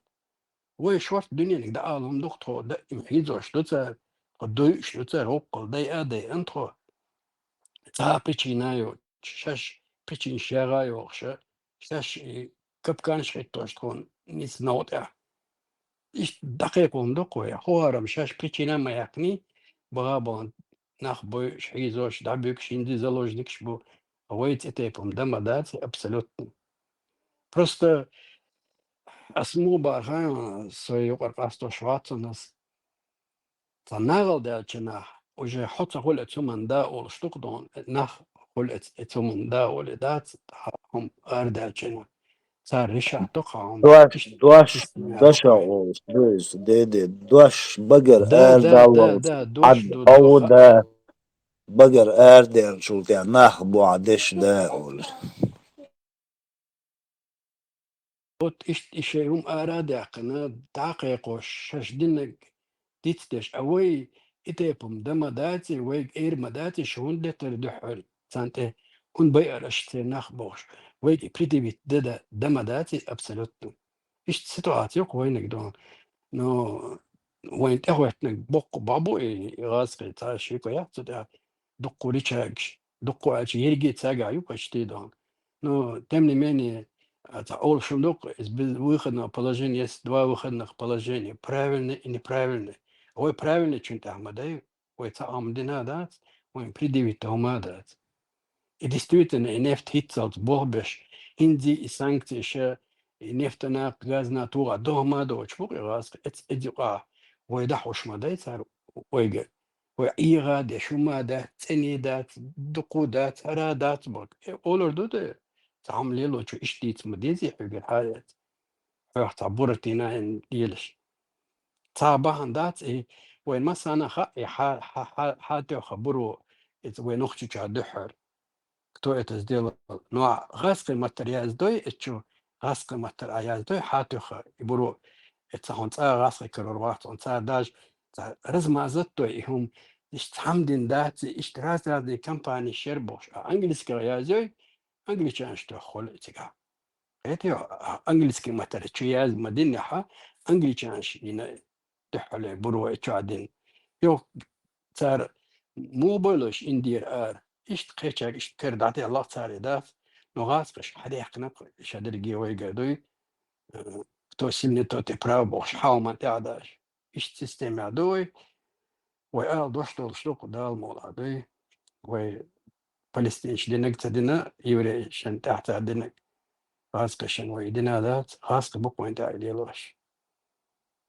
ويشوارت دنيا نقدا آلهم دكتو دا إمحيزو شلوتر قدو شلوتر هوقل داي آدي انتخو تا بيتشينايو شاش بيتشين شاغايو شاش كبكان شيتوش تكون نيس نوتع إيش دقيق وندقوي خوارم شاش بيتشينا ما يقني بغابون ناخ بوي شحيزوش دعبيك شيندي زلوش ديكشبو ويت اتيبهم دم دات ابسولوت просто اسمو бархан свою каркасто шватсонас танагал дячна уже хотsa хол эцуманда ол штукдон нах хол эцуманда ол дат хом ардачна цар риша тохам دوش آقوس دوش دیده دوش بگر да да да دالوز да دوش عد دو او دوخ ده بگر دین شلتیا نخ بعدش ده اول بوت إشيهم أرادقنا دقيقوش شدنك ديتش أوي إتيبم دما داتي ويك إير مداتي شون لتر دحر سانتي كن بيرشتي نخبوش ويك بريتيبيت دما داتي أبسلوتو إيش سيتواتيوك وينك دون نو وين تهوتنك بوك بابو غاسقي تاشيكو يحتو دا دقو ريشاكش دقو عاش يرجي تساقع يوكاشتي دون نو تمني ماني это all шумдук из выходного положения есть два выходных положения, правильный и неправильный. Ой, правильный что-то амадай, ой, это амдина дат, ой, предъявить амадат. И действительно, и нефть хитцалт бохбеш, инди и санкции еще, и нефтяная газ натура, дома дочь, бук и раз, это эдюка, ой, да хуш мадай цар, ой, ой, ига, да шума дат, цени дат, дуку дат, ара дат, бок, олор дуде. تعمل له شو اشتيت مديزي حق الحياة رحت عبرتنا ان ديلش صعبة دات ايه وين مثلا خا حاتي خبرو وين اختي دحر كتو اتزديل نوع غاسق ماترياز دوي اتشو غاسق ماترياز دوي حاتي خ يبرو اتسهون غاسق كرورات on داج رزما زتو هم اشتحمدين دات اشتراز دي كامباني شيربوش انجلس كريازوي انجلش انشتو خول اتقا ايتيو انجلسكي ماتر تشياز مدينة ها انجليشانش ينا تحلي برو اتشادين يو صار مو بولش اندير ايش تخيشك ايش كرداتي الله صار داف نغاسقش حدا يحقنا شادر جيوي قادوي تو سيمني تو تبراو بوش حاوما تعداش ايش تستمع دوي وقال دوش دول شلوق دال مولا دوي وي فلسطينش دينك تدينا يوري شن تحت دينك غاسق شنوي دينا ذات غاسق بوك وين تاع ديالوش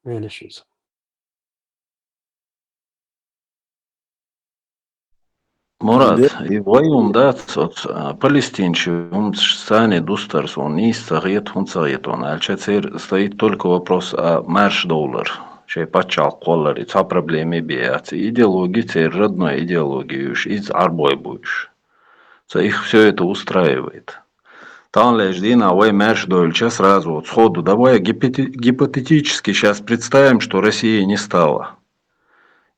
ويلشيز Мурат, и воюем, да, палестинчи, сани дустарс, он не стоит, он, а теперь стоит только вопрос о $1 чей почал коллари, та проблемы бият, идеологии, теперь родной идеологии, уж из арбой будешь. Их все это устраивает. Там лишь дина, ой, $1 сразу вот сходу, давай гипотетически сейчас представим, что России не стало.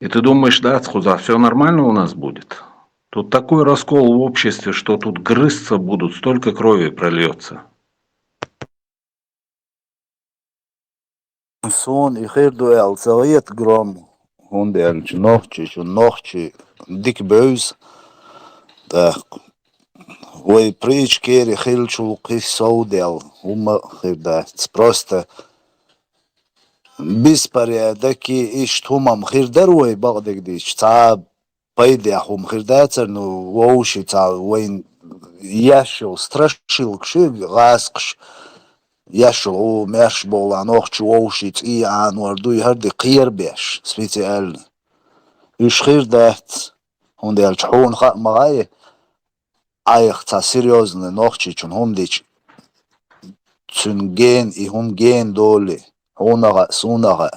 И ты думаешь, да, схуза, все нормально у нас будет? Тут такой раскол в обществе, что тут грызться будут, столько крови прольется. سون يخير دو الزاوية جرام هون ديال شو نوخشي ديك بوز ده وي بريتش كيري خيل شو قصة ديال هما خير ده просто беспорядки ишт хумам хирдаруй багдэгдич цаа пайдя хум хирдацер ну воуши цаа вайн яшил страшилкши гасқш яшил о мерш болан охч воуши и анварду харди қир беш специально иш хирдат он дел чхон ха магай айх цаа серьезно нохчи чун хомдич цунген и хомген доли онага сунага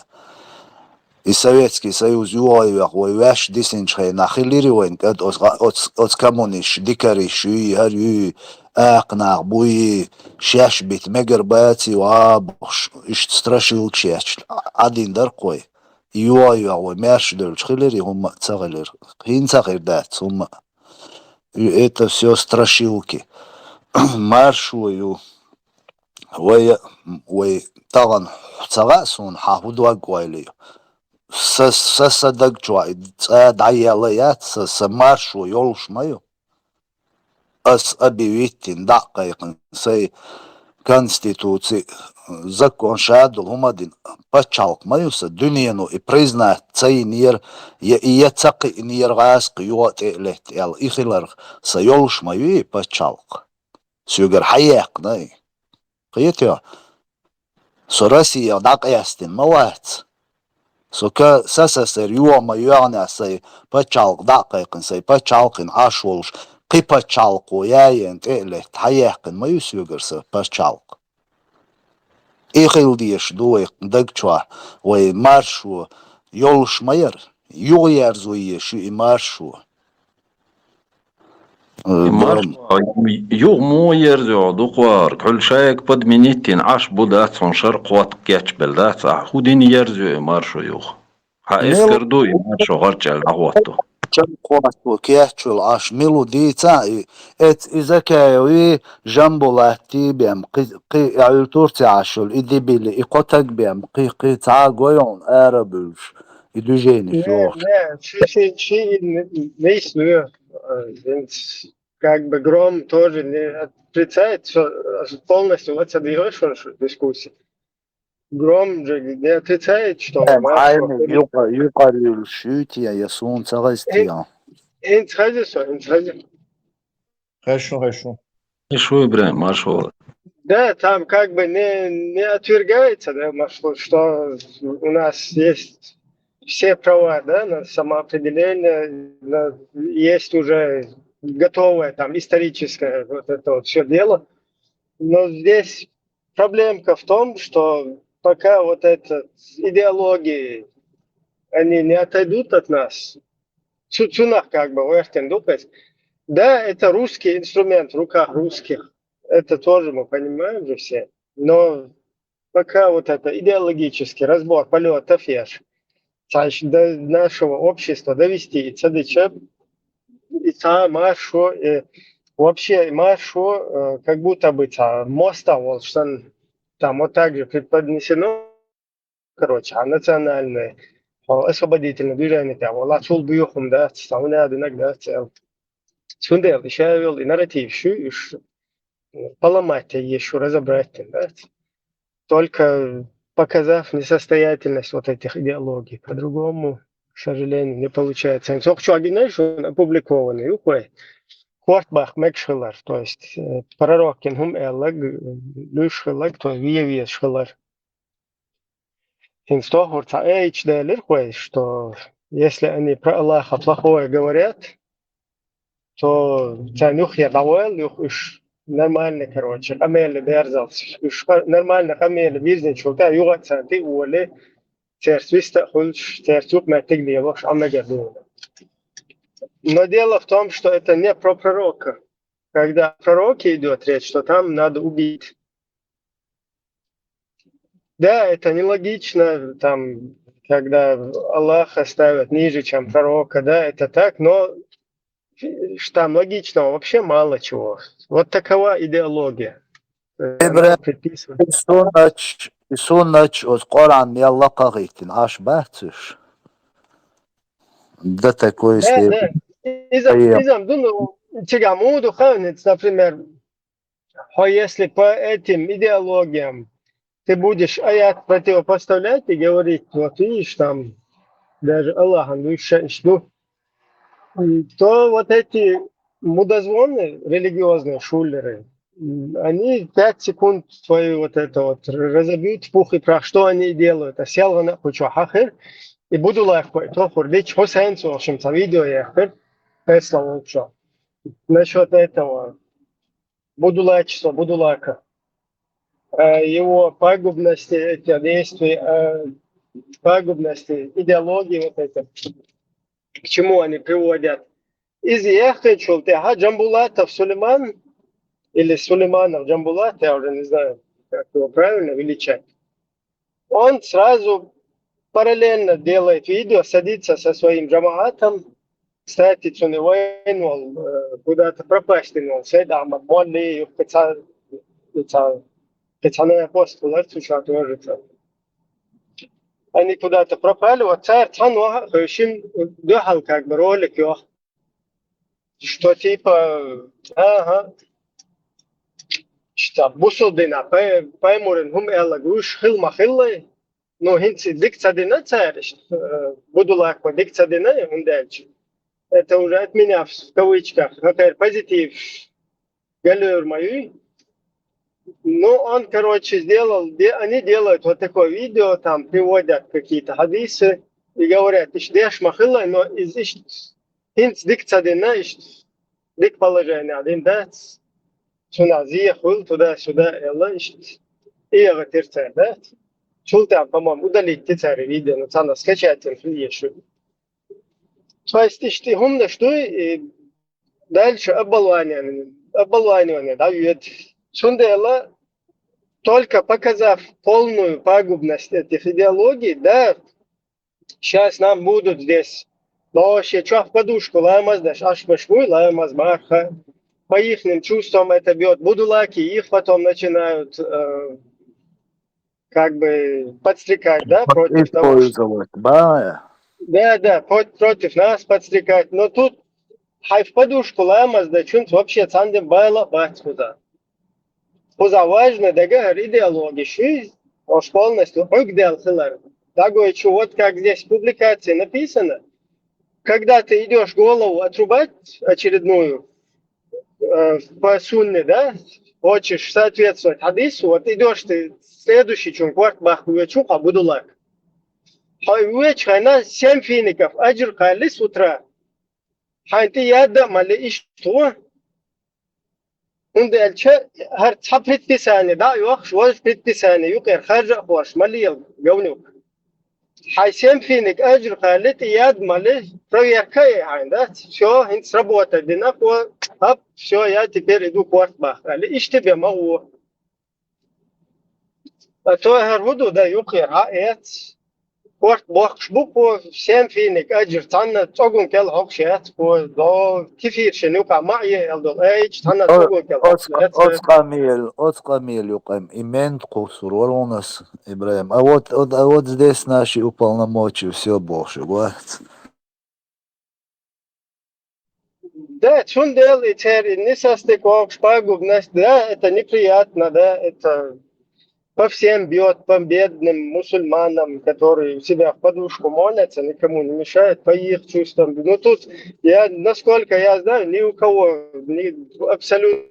и Советский Союз юаивах ваш дисенчхай нахилиривен от камониш дикариш и харю акнах буи шаш бит мегербати вабш иш страшил чеч один даркой юаивах мерш дөлчхилери хум цагалер хинцахирдат хум это все страшилки маршую وي طبعا تغاسون حافظوا قويلي سصدق جوي دعي الله يات سمارش ويولش مايو أس أبي ويتين دقيقا سي konstitūcija, zakon šādu humadin pačalk majusa dunienu I priznāt cainier, ja iecaki nier gāski jot elet el ihilar sa yolš maju pačalk. Sugar hayek nai. Qiyet jo. So Rusija daqyastin malāts. So ka sasasar joma juānā sai pačalk daqaiqin sai pačalkin ašolš قيباتشالقو ياين تقلت حياقن ما يسيوغرس باشالق إيخيل ديش دوي دقشوا وي مارشو يولش ماير يغير زوية شو مارشو يو مو يرجع دوقوار كل شيء قد منيتين عاش بودات صن شرق وات كيتش بلدات هودين يرجع مارشو يوخ ها اسكر دوي مارشو غرجع العواتو Čankovato kječul aš milu dīcā, et izakēju jambulātībiem, I Turcijāšul, I dibili, I kotakbiem, I tā gojon ārabulš, I dužēni šoh. Ши не иснует. Как бы Гром тоже не отрицает, что полностью вот содвигаешь дискуссии. Гром же не отрицает, что... Юқарил шютия, я сон цагастия. Хорошо. И шо, Ибрахим, маршал? Да, там как бы не отвергается, да, маршал, что у нас есть все права, да, на самоопределение, есть уже готовое там историческое вот это вот все дело. Но здесь проблемка в том, что пока вот эти идеологии, они не отойдут от нас, цунах как бы, да, это русский инструмент в руках русских, это тоже мы понимаем же все, но пока вот это идеологический разбор полетов до нашего общества довести и ЦДЧ, и маршу, и вообще маршу, как будто бы моста, вот что там вот так же преподнесено, короче, а национальное освободительное движение, там, лачул бьюхум, да, самунады иногда, сундел, еще и нарратив, поломать еще, разобрать, да, только показав несостоятельность вот этих идеологий, по-другому, к сожалению, не получается. Сокчу знаешь, он опубликованный, Кортбах Мекшилар, то есть пророк Кенгум Эллаг, Люшхилар, то есть Виевешхилар. Инсто Хурца Эйч Делер, что если они про Аллаха плохое говорят, то Танюх я довел, уж нормально, короче, Амели Берзалс, уж нормально Амели Бизнес, да, югаться, ты уволи, терсвиста хульш, терсук мэтик девош, амегадуна. Но дело в том, что это не про пророка. Когда о пророке идет речь, что там надо убить. Да, это нелогично, там, когда Аллаха ставят ниже, чем пророка, да, это так, но там логичного вообще мало чего. Вот такова идеология. Она предписывает. Sunnač od Koran jalla qaghitin ash bahtsush. Да такой Да. Изам, думаю, Чигамуду Ханец, например, если по этим идеологиям ты будешь аят противопоставлять и говорить, вот видишь, там даже Аллах, то вот эти мудозвоны, религиозные шулеры, они 5 секунд твою вот это вот разобьют в пух и прах. Что они делают? А сел на кучу хахер и буду лайфкой. То хурдич Хусейнцу, в общем-то, видео ехер. Песлал что. Насчет этого буду лайка. Его пагубности, эти действия, пагубности, идеологии вот это. К чему они приводят? Из Ехтечул, Джамбулатов Сулейман, или Сулейманов Джамбулат, я уже не знаю, как его правильно величать. Он сразу параллельно делает видео, садится со своим джамаатом, кстати, он его куда-то пропасть, он седа, Мадмонли, пацаны апостолы, тоже. Они куда-то пропали, вот царь Цануа, Хошин, дыхал как бы ролик его. что типа, ага, что бусулдина, паймурен хум элла гуш хилма хиллы, но хинцы дикцадина царишь, будулак по дикцадина, он дальше. Это уже от меня в кавычках, например, позитив, галер мою. Ну, он, короче, сделал, они делают вот такое видео, там приводят какие-то хадисы и говорят, ишдеш махилла, но из хинц дикцадина, дик положение, один дац, сюда зиехул, туда-сюда, элла, и я терцер, да? Шултам, по-моему, удалить тицари видео, но цана скачать инфлиешу. То есть, ишти хумна, что и дальше оболванивание, да, ведь Шунделла, только показав полную пагубность этих идеологий, да, сейчас нам будут здесь, но еще что в подушку, ламаз, да, ашмашмуй, ламаз, марха, по их чувствам это бьет будулаки, их потом начинают как бы подстрекать, да, против того, что... Использовать, да. Да, против нас подстрекать, но тут хай в подушку ламаз, да, чунт вообще цандем байла батькуда. Важно договор идеологии, уж полностью угдел хилар. Такое, что вот как здесь в публикации написано, когда ты идешь голову отрубать очередную по сунне, да, хочешь соответствовать хадису, вот идешь ты следующий чункварт бахуячу, а буду лак. Хайвеч хайна 7 фиников, аджир хайли с утра. Хай ты яда мали что? Ундельче هر تحبت بسانة دا يوخش وش بيت بسانة يقير خارج خوش مليل يونيك حيسين فينك أجر خالد ياد ملي проверкай عندك شو هنت سربوت دينك و هب شو يا تبير يدو كورت باخ اللي إيش تبي ما هو تو هرودو دا يقير هايت كورت باخش بوكو سين فينك أجر تانا تقوم كل هوكشات و دا كثير شنوكا معي الدول إيش تانا تقوم كل Оцкамиль юкам имент кусур у нас, Ибраим. А вот здесь наши уполномочия все больше, вот. Да, чундел и церь, не состыков, пагубность, да, это неприятно, да, это по всем бьет, по бедным мусульманам, которые у себя в подушку молятся, никому не мешает, по их чувствам. Ну тут, насколько я знаю, ни у кого, абсолютно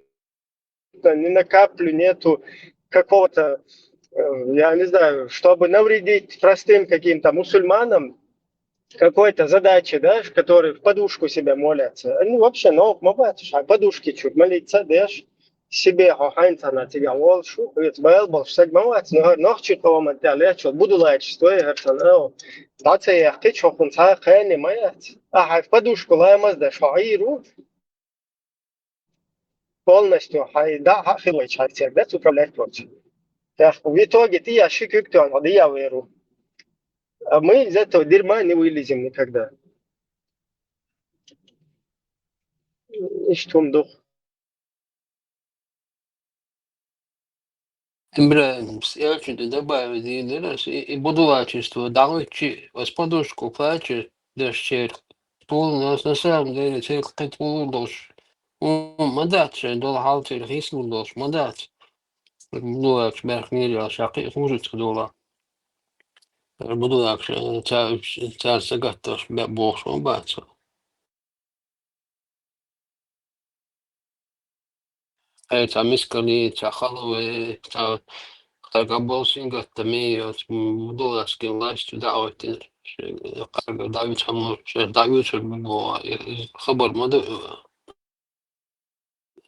ни на каплю нету какого-то, я не знаю, чтобы навредить простым каким-то мусульманам, какой-то задачи, да, которые в подушку себя молятся. Ну, вообще, ну, мабатыш, а подушки чуть молиться, дашь, себе хоханьца на тебя волшу, ведь был был сегмовать, но ночью того материала, что буду лечь, что я говорю, да, це я ты что хунца хай маять, а в подушку лаймаз да шаиру полностью, хай да хахилой чай, да, управлять против. Так, в итоге ты я шикуктон, а я веру. А мы из этого дерьма не вылезем никогда. И что дух? Ибраим, следующее добавить, и будулачество, далучи, подушку плачешь, дощер, пол, на самом деле, цель как должен. Мадать, долхалтер, хисну должен, мадать. Будулач, берхнили, шаки, хуже дола. Будулач, царь загаташ, бог, бацу. Это мискали, цахалове, Tagabol singa tamio budulash ke властью дауты как давить хаму давить бо خبر мода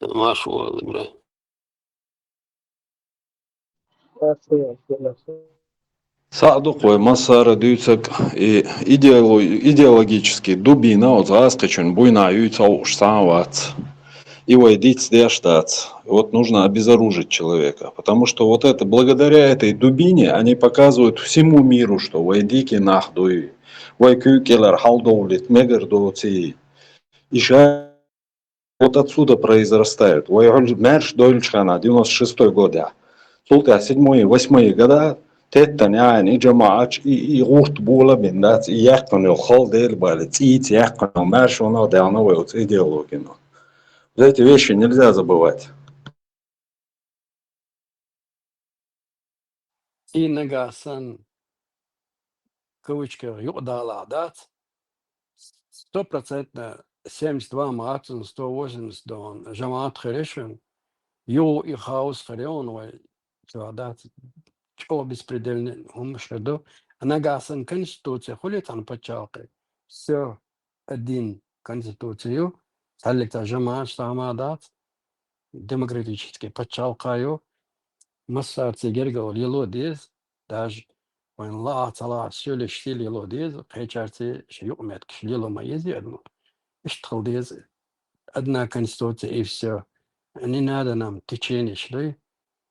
машу бля Садук ой масара дүйцек идеологический дубина от заскочен буйна юйца уж самоват. И войдить дештац. Вот нужно обезоружить человека. Потому что вот это, благодаря этой дубине, они показывают всему миру, что войдики нахдуй, войкюкелер, халдовлит, мегердоци. И вот отсюда произрастают. Войгольмерш Дольчхана, 96-й год. Султа 7-8 года, تتن يعني جماعة يغوت بولا من ذات يقن الخال ديل بالت إيت يقن ماشونا دعنا ويوت إيديولوجينا زي تبيش نلزا زبوات I negasan kavычка юqdālādāts 100% 72 mācības, 180 don žamāt хрешен, ю и хаос хреон, vai cilvēks čo беспредельный умшеду, negasan конституция, хулитан пачалкой, все один конституцию, саликта жамāt стамādāts, демократически пачалкаю, مسارتي جرجو ليلو ديز داج وين لا طلع سيولي شتي ليلو ديز قيشارتي شيوق مات كش ليلو ما يزي أدمو اشتغل ديز أدنى конституция и все. Не надо нам течение шли.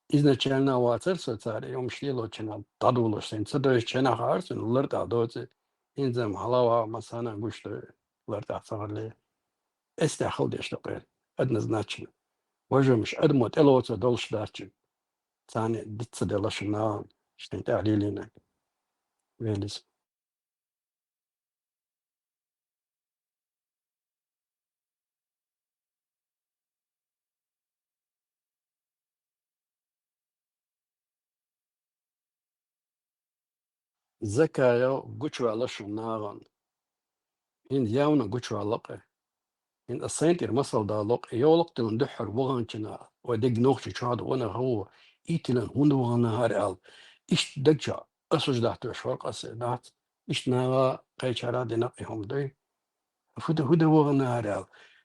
Изначально ватер социале يوم шли лучше тадуло сен. Садой чена харсен лырта доцы. Инзам халава масана гушто лырта сагли. استحول يشتغل однозначно. Уже مش أدمو تلوت دولش دارче. ثاني دتس دلشنا شتين تعليلنا ويلز زكايا قوشوا على شناغن إن ياونا قوشوا على إن السنتر مصل دالوق يولق تندحر وغانشنا ودق نوخش شاد وانا هو إيتلن هون وغانا هارال إيش دقشا أسوش دحتو شورق أسيدات إيش ناغا قيشارا ديناقهم دي فده وغانا هارال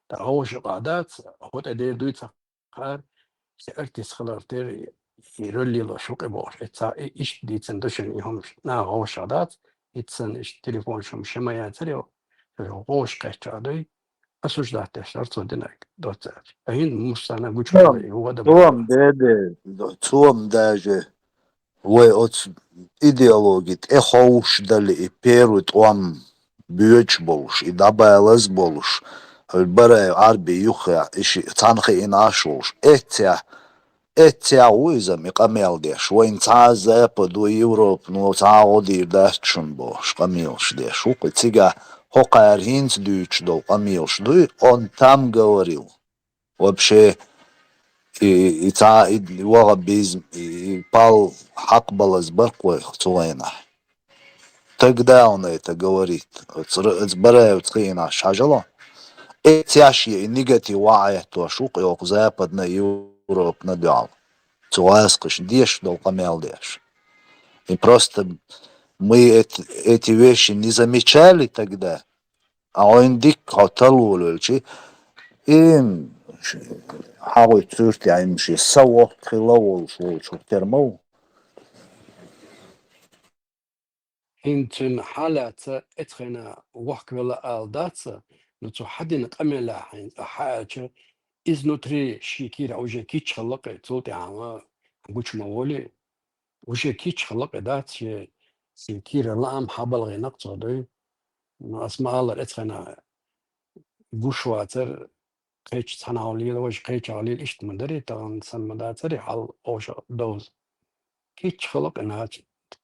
تا هوش قادات هوت أدير دويت سخار سأرتيس خلارتير يرولي له شوق بوش إتسا إيش دي تندشن يهم نا هوش عادات إتسن إيش تليفون شما ياتريو هوش قيشاري أسوش دحتو شرط وديناك دوتار أهين مستانا قوش علي هو ده توم ديدي توم داجي ويوت ideologit hoş dali perut on büyüç boluş idabelaz boluş bara arbi yuxa işi tanxi inaş oluş etya uyza miqamel deş ve intaza padu Evrop no taudi daşçun boş qamilş deş u qitiga hoqar hins düç do qamilş du on tam говорил вообще и та وغا بيز пал حقبل сборкой цуэна. Тогда он это говорит. Сбираю цхина шажало. Этяши негатив вая то шук и западна Европа надал. Цуаскаш деш дол камел деш. И просто мы эти вещи не замечали тогда. А он дик хотел лучше. И حاول تشوف يعني مش يسوق خلال شو ترمو إنتن حالات إتخنا وحك ولا آلداتsa نتو حدين قملا حين حاجة إز نتري شيكير أو جاكيتش خلق توتي عما قوش مولي وجاكيتش خلق دات سيكير لام حبل غي نقطة دي أسماء الله إتخنا قوش واتر قيتش تناولي وش قيتش علي إشت مدري تغن سن مداتري حال أوش دوز كيتش خلق إنها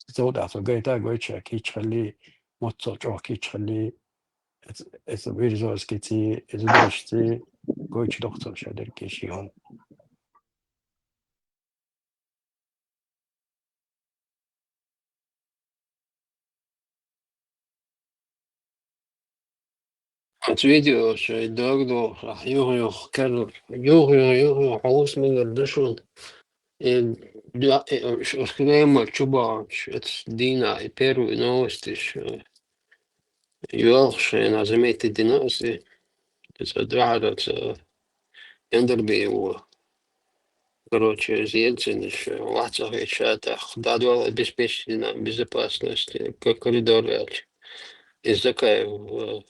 زود عطو قيتا قويتشا كيتش خلي موتسو جو كيتش خلي إذا بيرزوز كيتي إذا درشتي قويتش دكتور شادر كيشي هون فيديو شي دوغدو راح يوغيو كرر يوغيو حوس من الدشون Schrijmo čuba, dina i Peru i novostiš. Još na zameti dinosi. Zadvarat Enderby u короче, Зельциниш, Вацах и Шатах, дадвал обеспечена безопасность, как коридор. Из Закаев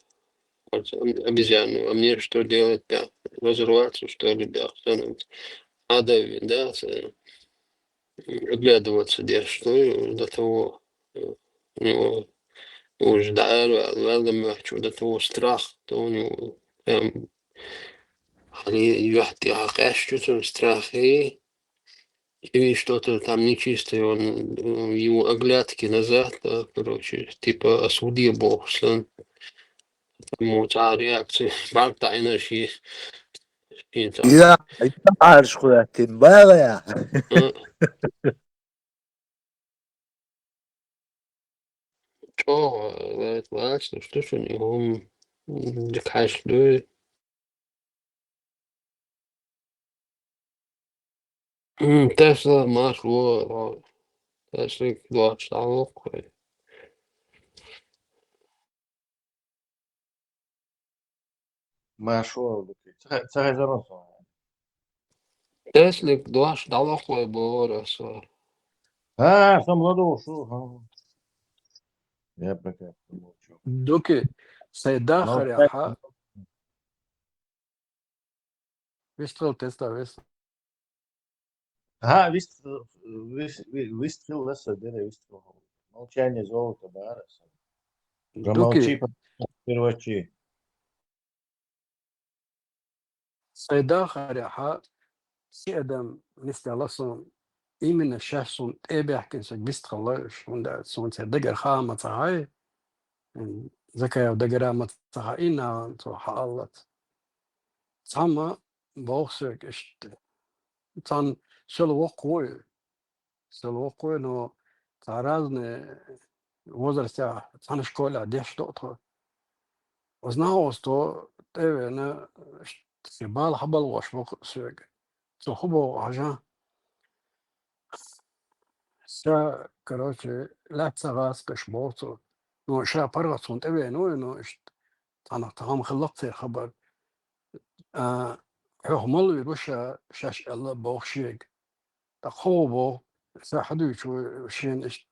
обезьяну, а мне что делать, да, разорваться, что ли, да, надо, да, оглядываться, где что, до того у него уж да, до того страх, то у него прям يحكي حقاش جزء страхи, или что-то там нечистое, он его оглядки назад, да, короче, типа осудил Бог, что он ему реакции, банк тайна ши, يا عارش خويا تنباغي что, важно, что ж у него, каждый, Tesla, масло, Tesla, 20 ставок, ما شو بدك تخي زرصة Tesla, 20 ставок, борос. سم غدو شو يا بك شو Доки, ما сайдахар яха, вистрел Tesla, вистрел. ها вистрел لسه ديري вистрел молчание золото барас Доки, промолчи первочи сайдахар яха, si adam nistalason, imen shashson, ebehken, sig bistralash, und son se degar khama tahay, zaka degara mat tahayna, to halat. Sama, boxer, ist, tan, силу но разные возрасте, tan школа, де что-то. Узнал, что наверное, сибал хабал вошбок сюг. То хубо ажа, ся, короче, лацагас кашботу. Ну, ша паргасун тебе, ну, أنا طعام خلقت خبر حكمل يروشا شاش الله بوخشيك تقوبو ساحدو شو شين إشت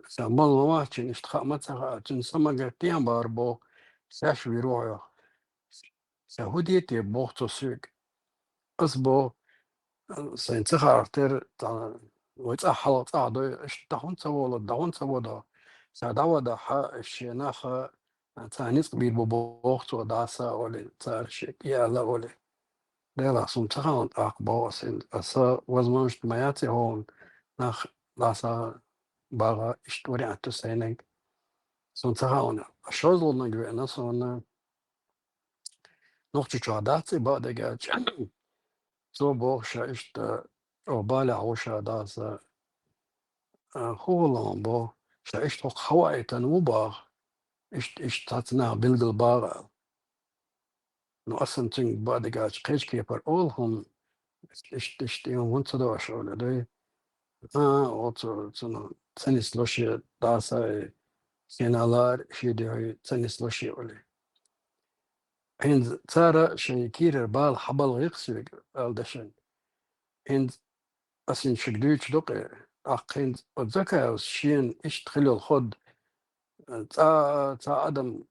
سامال ما شين إشت خامت سا تن سما قتيان باربو ساش بيروعو سهوديتي بوختو سيك أصبو سينتخا أختر تا ويتأحل تعدو إشت دهون سوولا دهون سوودا سادوا دا حا الشيناخا تانيس قبيل بوختو داسا أولي تارشيك يا لا أولي Dela som trant akbasin, asa возможность маяти hon nach lasa bara история то сенег. Som trant a шозл на гвена сон noch чучадати ба дега. So borsha ist obala osha das holan bo. Sta ist doch hawaii tanuba. Ist tatna bilgel bara. No asan ting ba dega qeshke par all hom ist und so da schon da. Also Stanisloshi Dasa Senalar Shidi Stanisloshi Oli. Hind Tsara Shaykir Bal Habal Rixig Aldashin. Hind Asin Shigduch Duke Akhind Odzaka Shin Ishtkhil Khod Ta Adam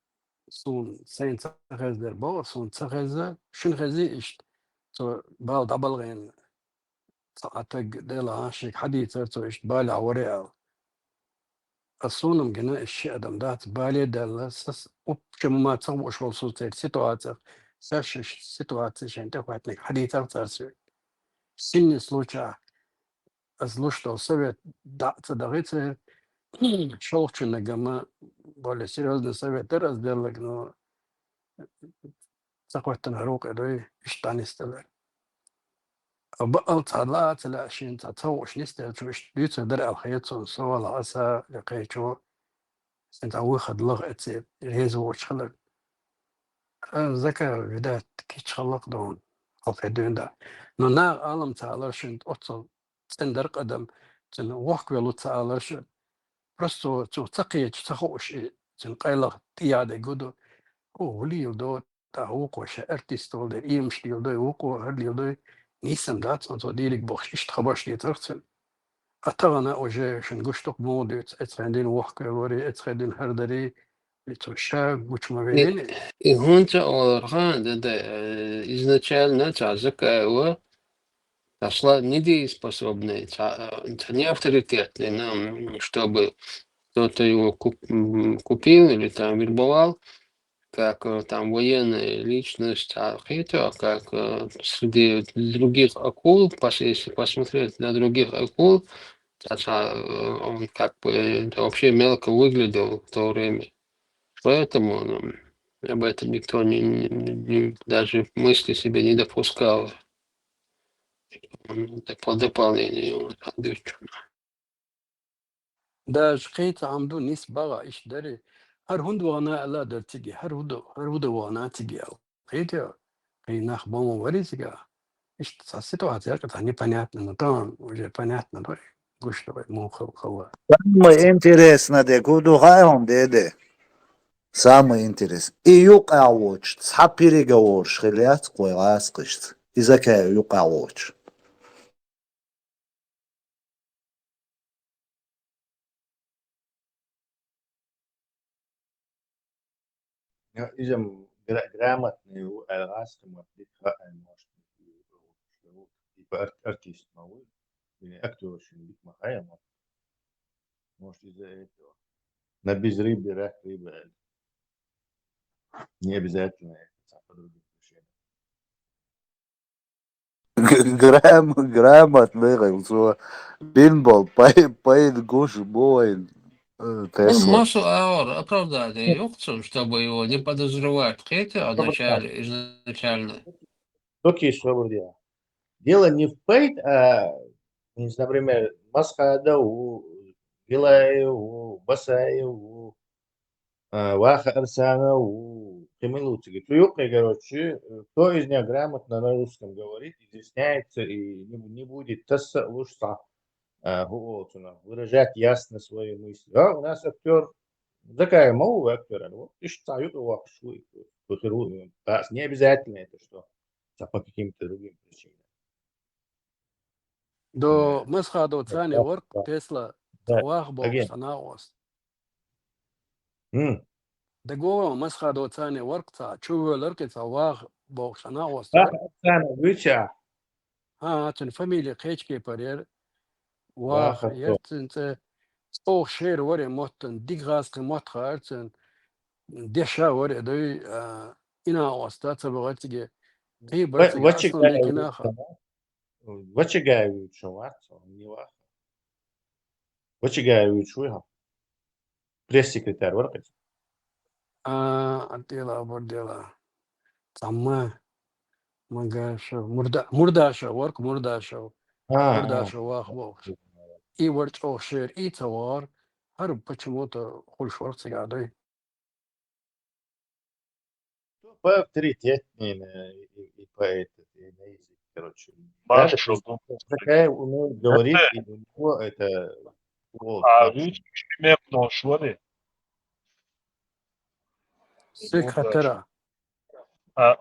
Sun Saint Therese der Bo Sun Therese Shin Ghazi Isht so Bal Dabalgin Atag Dela Shik Hadith so Isht Bal Awari الصونم جنا الشيء دم دات بالي دل سس وبكم ما تصور شو صوت سيتواتر ساش سيتواتر عشان تقعد حديث أكثر سن سلوشة أزلوش تو سويت دعت دغيت شو كنا جما بالي سيرز نسوي ترى دلك إنه تقعد تنهروك إدوي إشتاني استلر بقى طلعت لا عشان تتوش نستل شو إيش بيت درع الخيط سوى العصا لقيته أنت واخد لغة ريزو وشخلق ذكر بدات كي تشخلق دون أو في دون دا نو عالم تعالى شنت أتصل تندر قدم تن وحك ولو تعالى شن برستو تقي تخوش تن قيلق تيادة جودو ولي يلدو تهوق ارتستول در مش يلدو وقو هر يلدو نيسم دات أنتو ديرك بوخش اشتخباش دي ترتل أتغنى وجه شنقشتق مودت اتخندين وحك وري اتخندين هردري لتوشاق وش ما بيني هونتا орган да изначально цазака пошла недееспособная, не авторитетный нам, чтобы кто-то его купил или там вербовал, как там военная личность, а Хитро как среди других акул, если посмотреть на других акул, он как бы вообще мелко выглядел в то время. Поэтому об этом никто даже мысли себе не допускал. Это по дополнению. Даже Хитро عمدو نسبة إيش دري هر هندو أنا لا در تيجي هر هندو أنا تيجي أو Хитро ناخ بوم وريتيجا إيش ситуация, это непонятно, но там уже понятно, да, гуще мухо. Самое интересное, де куду хайон деде. Самое интересное. И юкавоч, цапиригаор, шхилят, кой раскишт. И закай юкавоч. إذا грамотный алгасты может يبقى артист موجود актер شنبيك معايا может из-за этого на безрыбье рак рыба не обязательно это по другим причинам. Грамотный, что пинбол, поет гуш, бой, Он Тесла. массу оправданий опций, чтобы его не подозревать Хитро изначально. Окей, свободия. Дело не в пейт, а, например, Масхадову, Гилаеву, Басаеву, Ваха Арсанову, Камилутиге. Туюкай, короче, кто из них грамотно на русском говорит, изъясняется и не будет тасса лушса выражать ясно свои мысли. А у нас актер, такая мова актера, вот, и считают его не обязательно это что, по каким-то другим причинам. До مسخادو ثاني ورق Да, تسلا да. تواخ بوش Again. تناقص М. دقوة مسخادو ثاني ورق تا شو لرك تواخ بوش تناقص Оксана, Выча, تن فاميلي قيشكي برير واخ Ваха, кто? يرتن اوه شير وري موتن ديك غاسق موت خارتن ديشا وري دوي إنا واسطات سبغتيجي هي برتيجي أصلا دي كناخة Вачигаевич, не Ваха. Вачигаевич, Ваха. Пресс-секретарь, ورقة. أديلا برديلا تما مقاشو مرداشو ورك مرداشو مرداشو واخ بوش إي ورد أو شير إي توار هرب почему-то خلش ورق سيقادي По авторитетнее и по этот, и на язык, короче. Баш, Даже такая умеет говорить, и у него это вот, Abi memnun şuları. سيك خطرة Ha,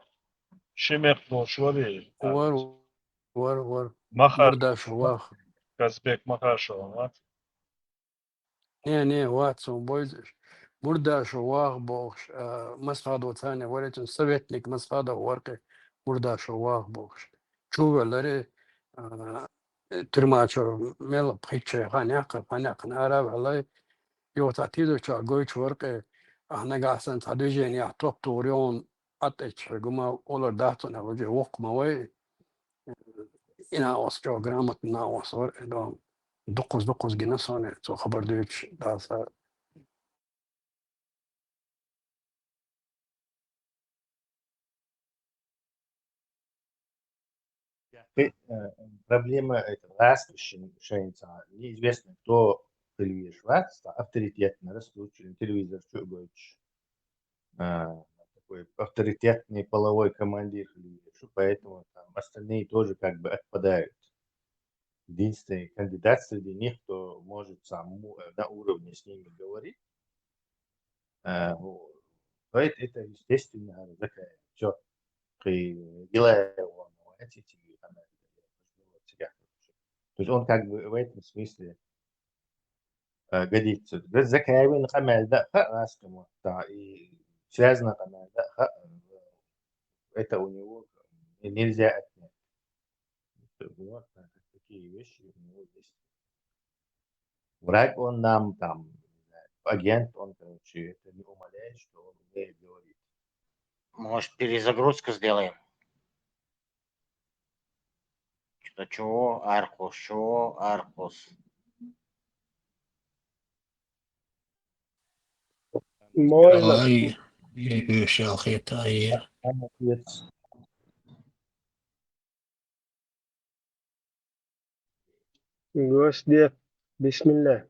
memnun şuları. ور Mahar, مرداشو واخ Kazbek mahar şu. не واتسون بويزش مرداشو واخ بوش مسخادو ثاني ولكن سويتنيك مسخادو ورقي مرداشو واخ بوش شو لري ترماشو ميل بخيتشي خانيق نعرف علي يو تعتيدو شا قويش ورقي احنا قاعدين تعديجين يعطوب توريون أتش قما أولر داتنا وجه وق موي إنا واسجو جرامت نا واسور إدو دقوس جنسوني تو خبر دوش داسا Проблема этого Шейнца. Неизвестно, кто Телевизор Шварц, авторитетно раскручен телевизор Чугойч. Такой авторитетный половой командир, поэтому там остальные тоже как бы отпадают. Единственный кандидат среди них, кто может сам на уровне с ними говорить, это естественно такая. Все, делая его, то есть он как бы в этом смысле годится. Закаевин хамель, да, раскому, да, и связано хамель, да, это у него нельзя отнять. Вот такие вещи у него есть. Враг он нам там, агент, он, короче, это не умаляет, что он умеет говорить. Может, перезагрузку сделаем? Что чего? Аркус, чего? Аркус. Можно. Ай, يشال خيطاية. Госдеп. Бисмилlah.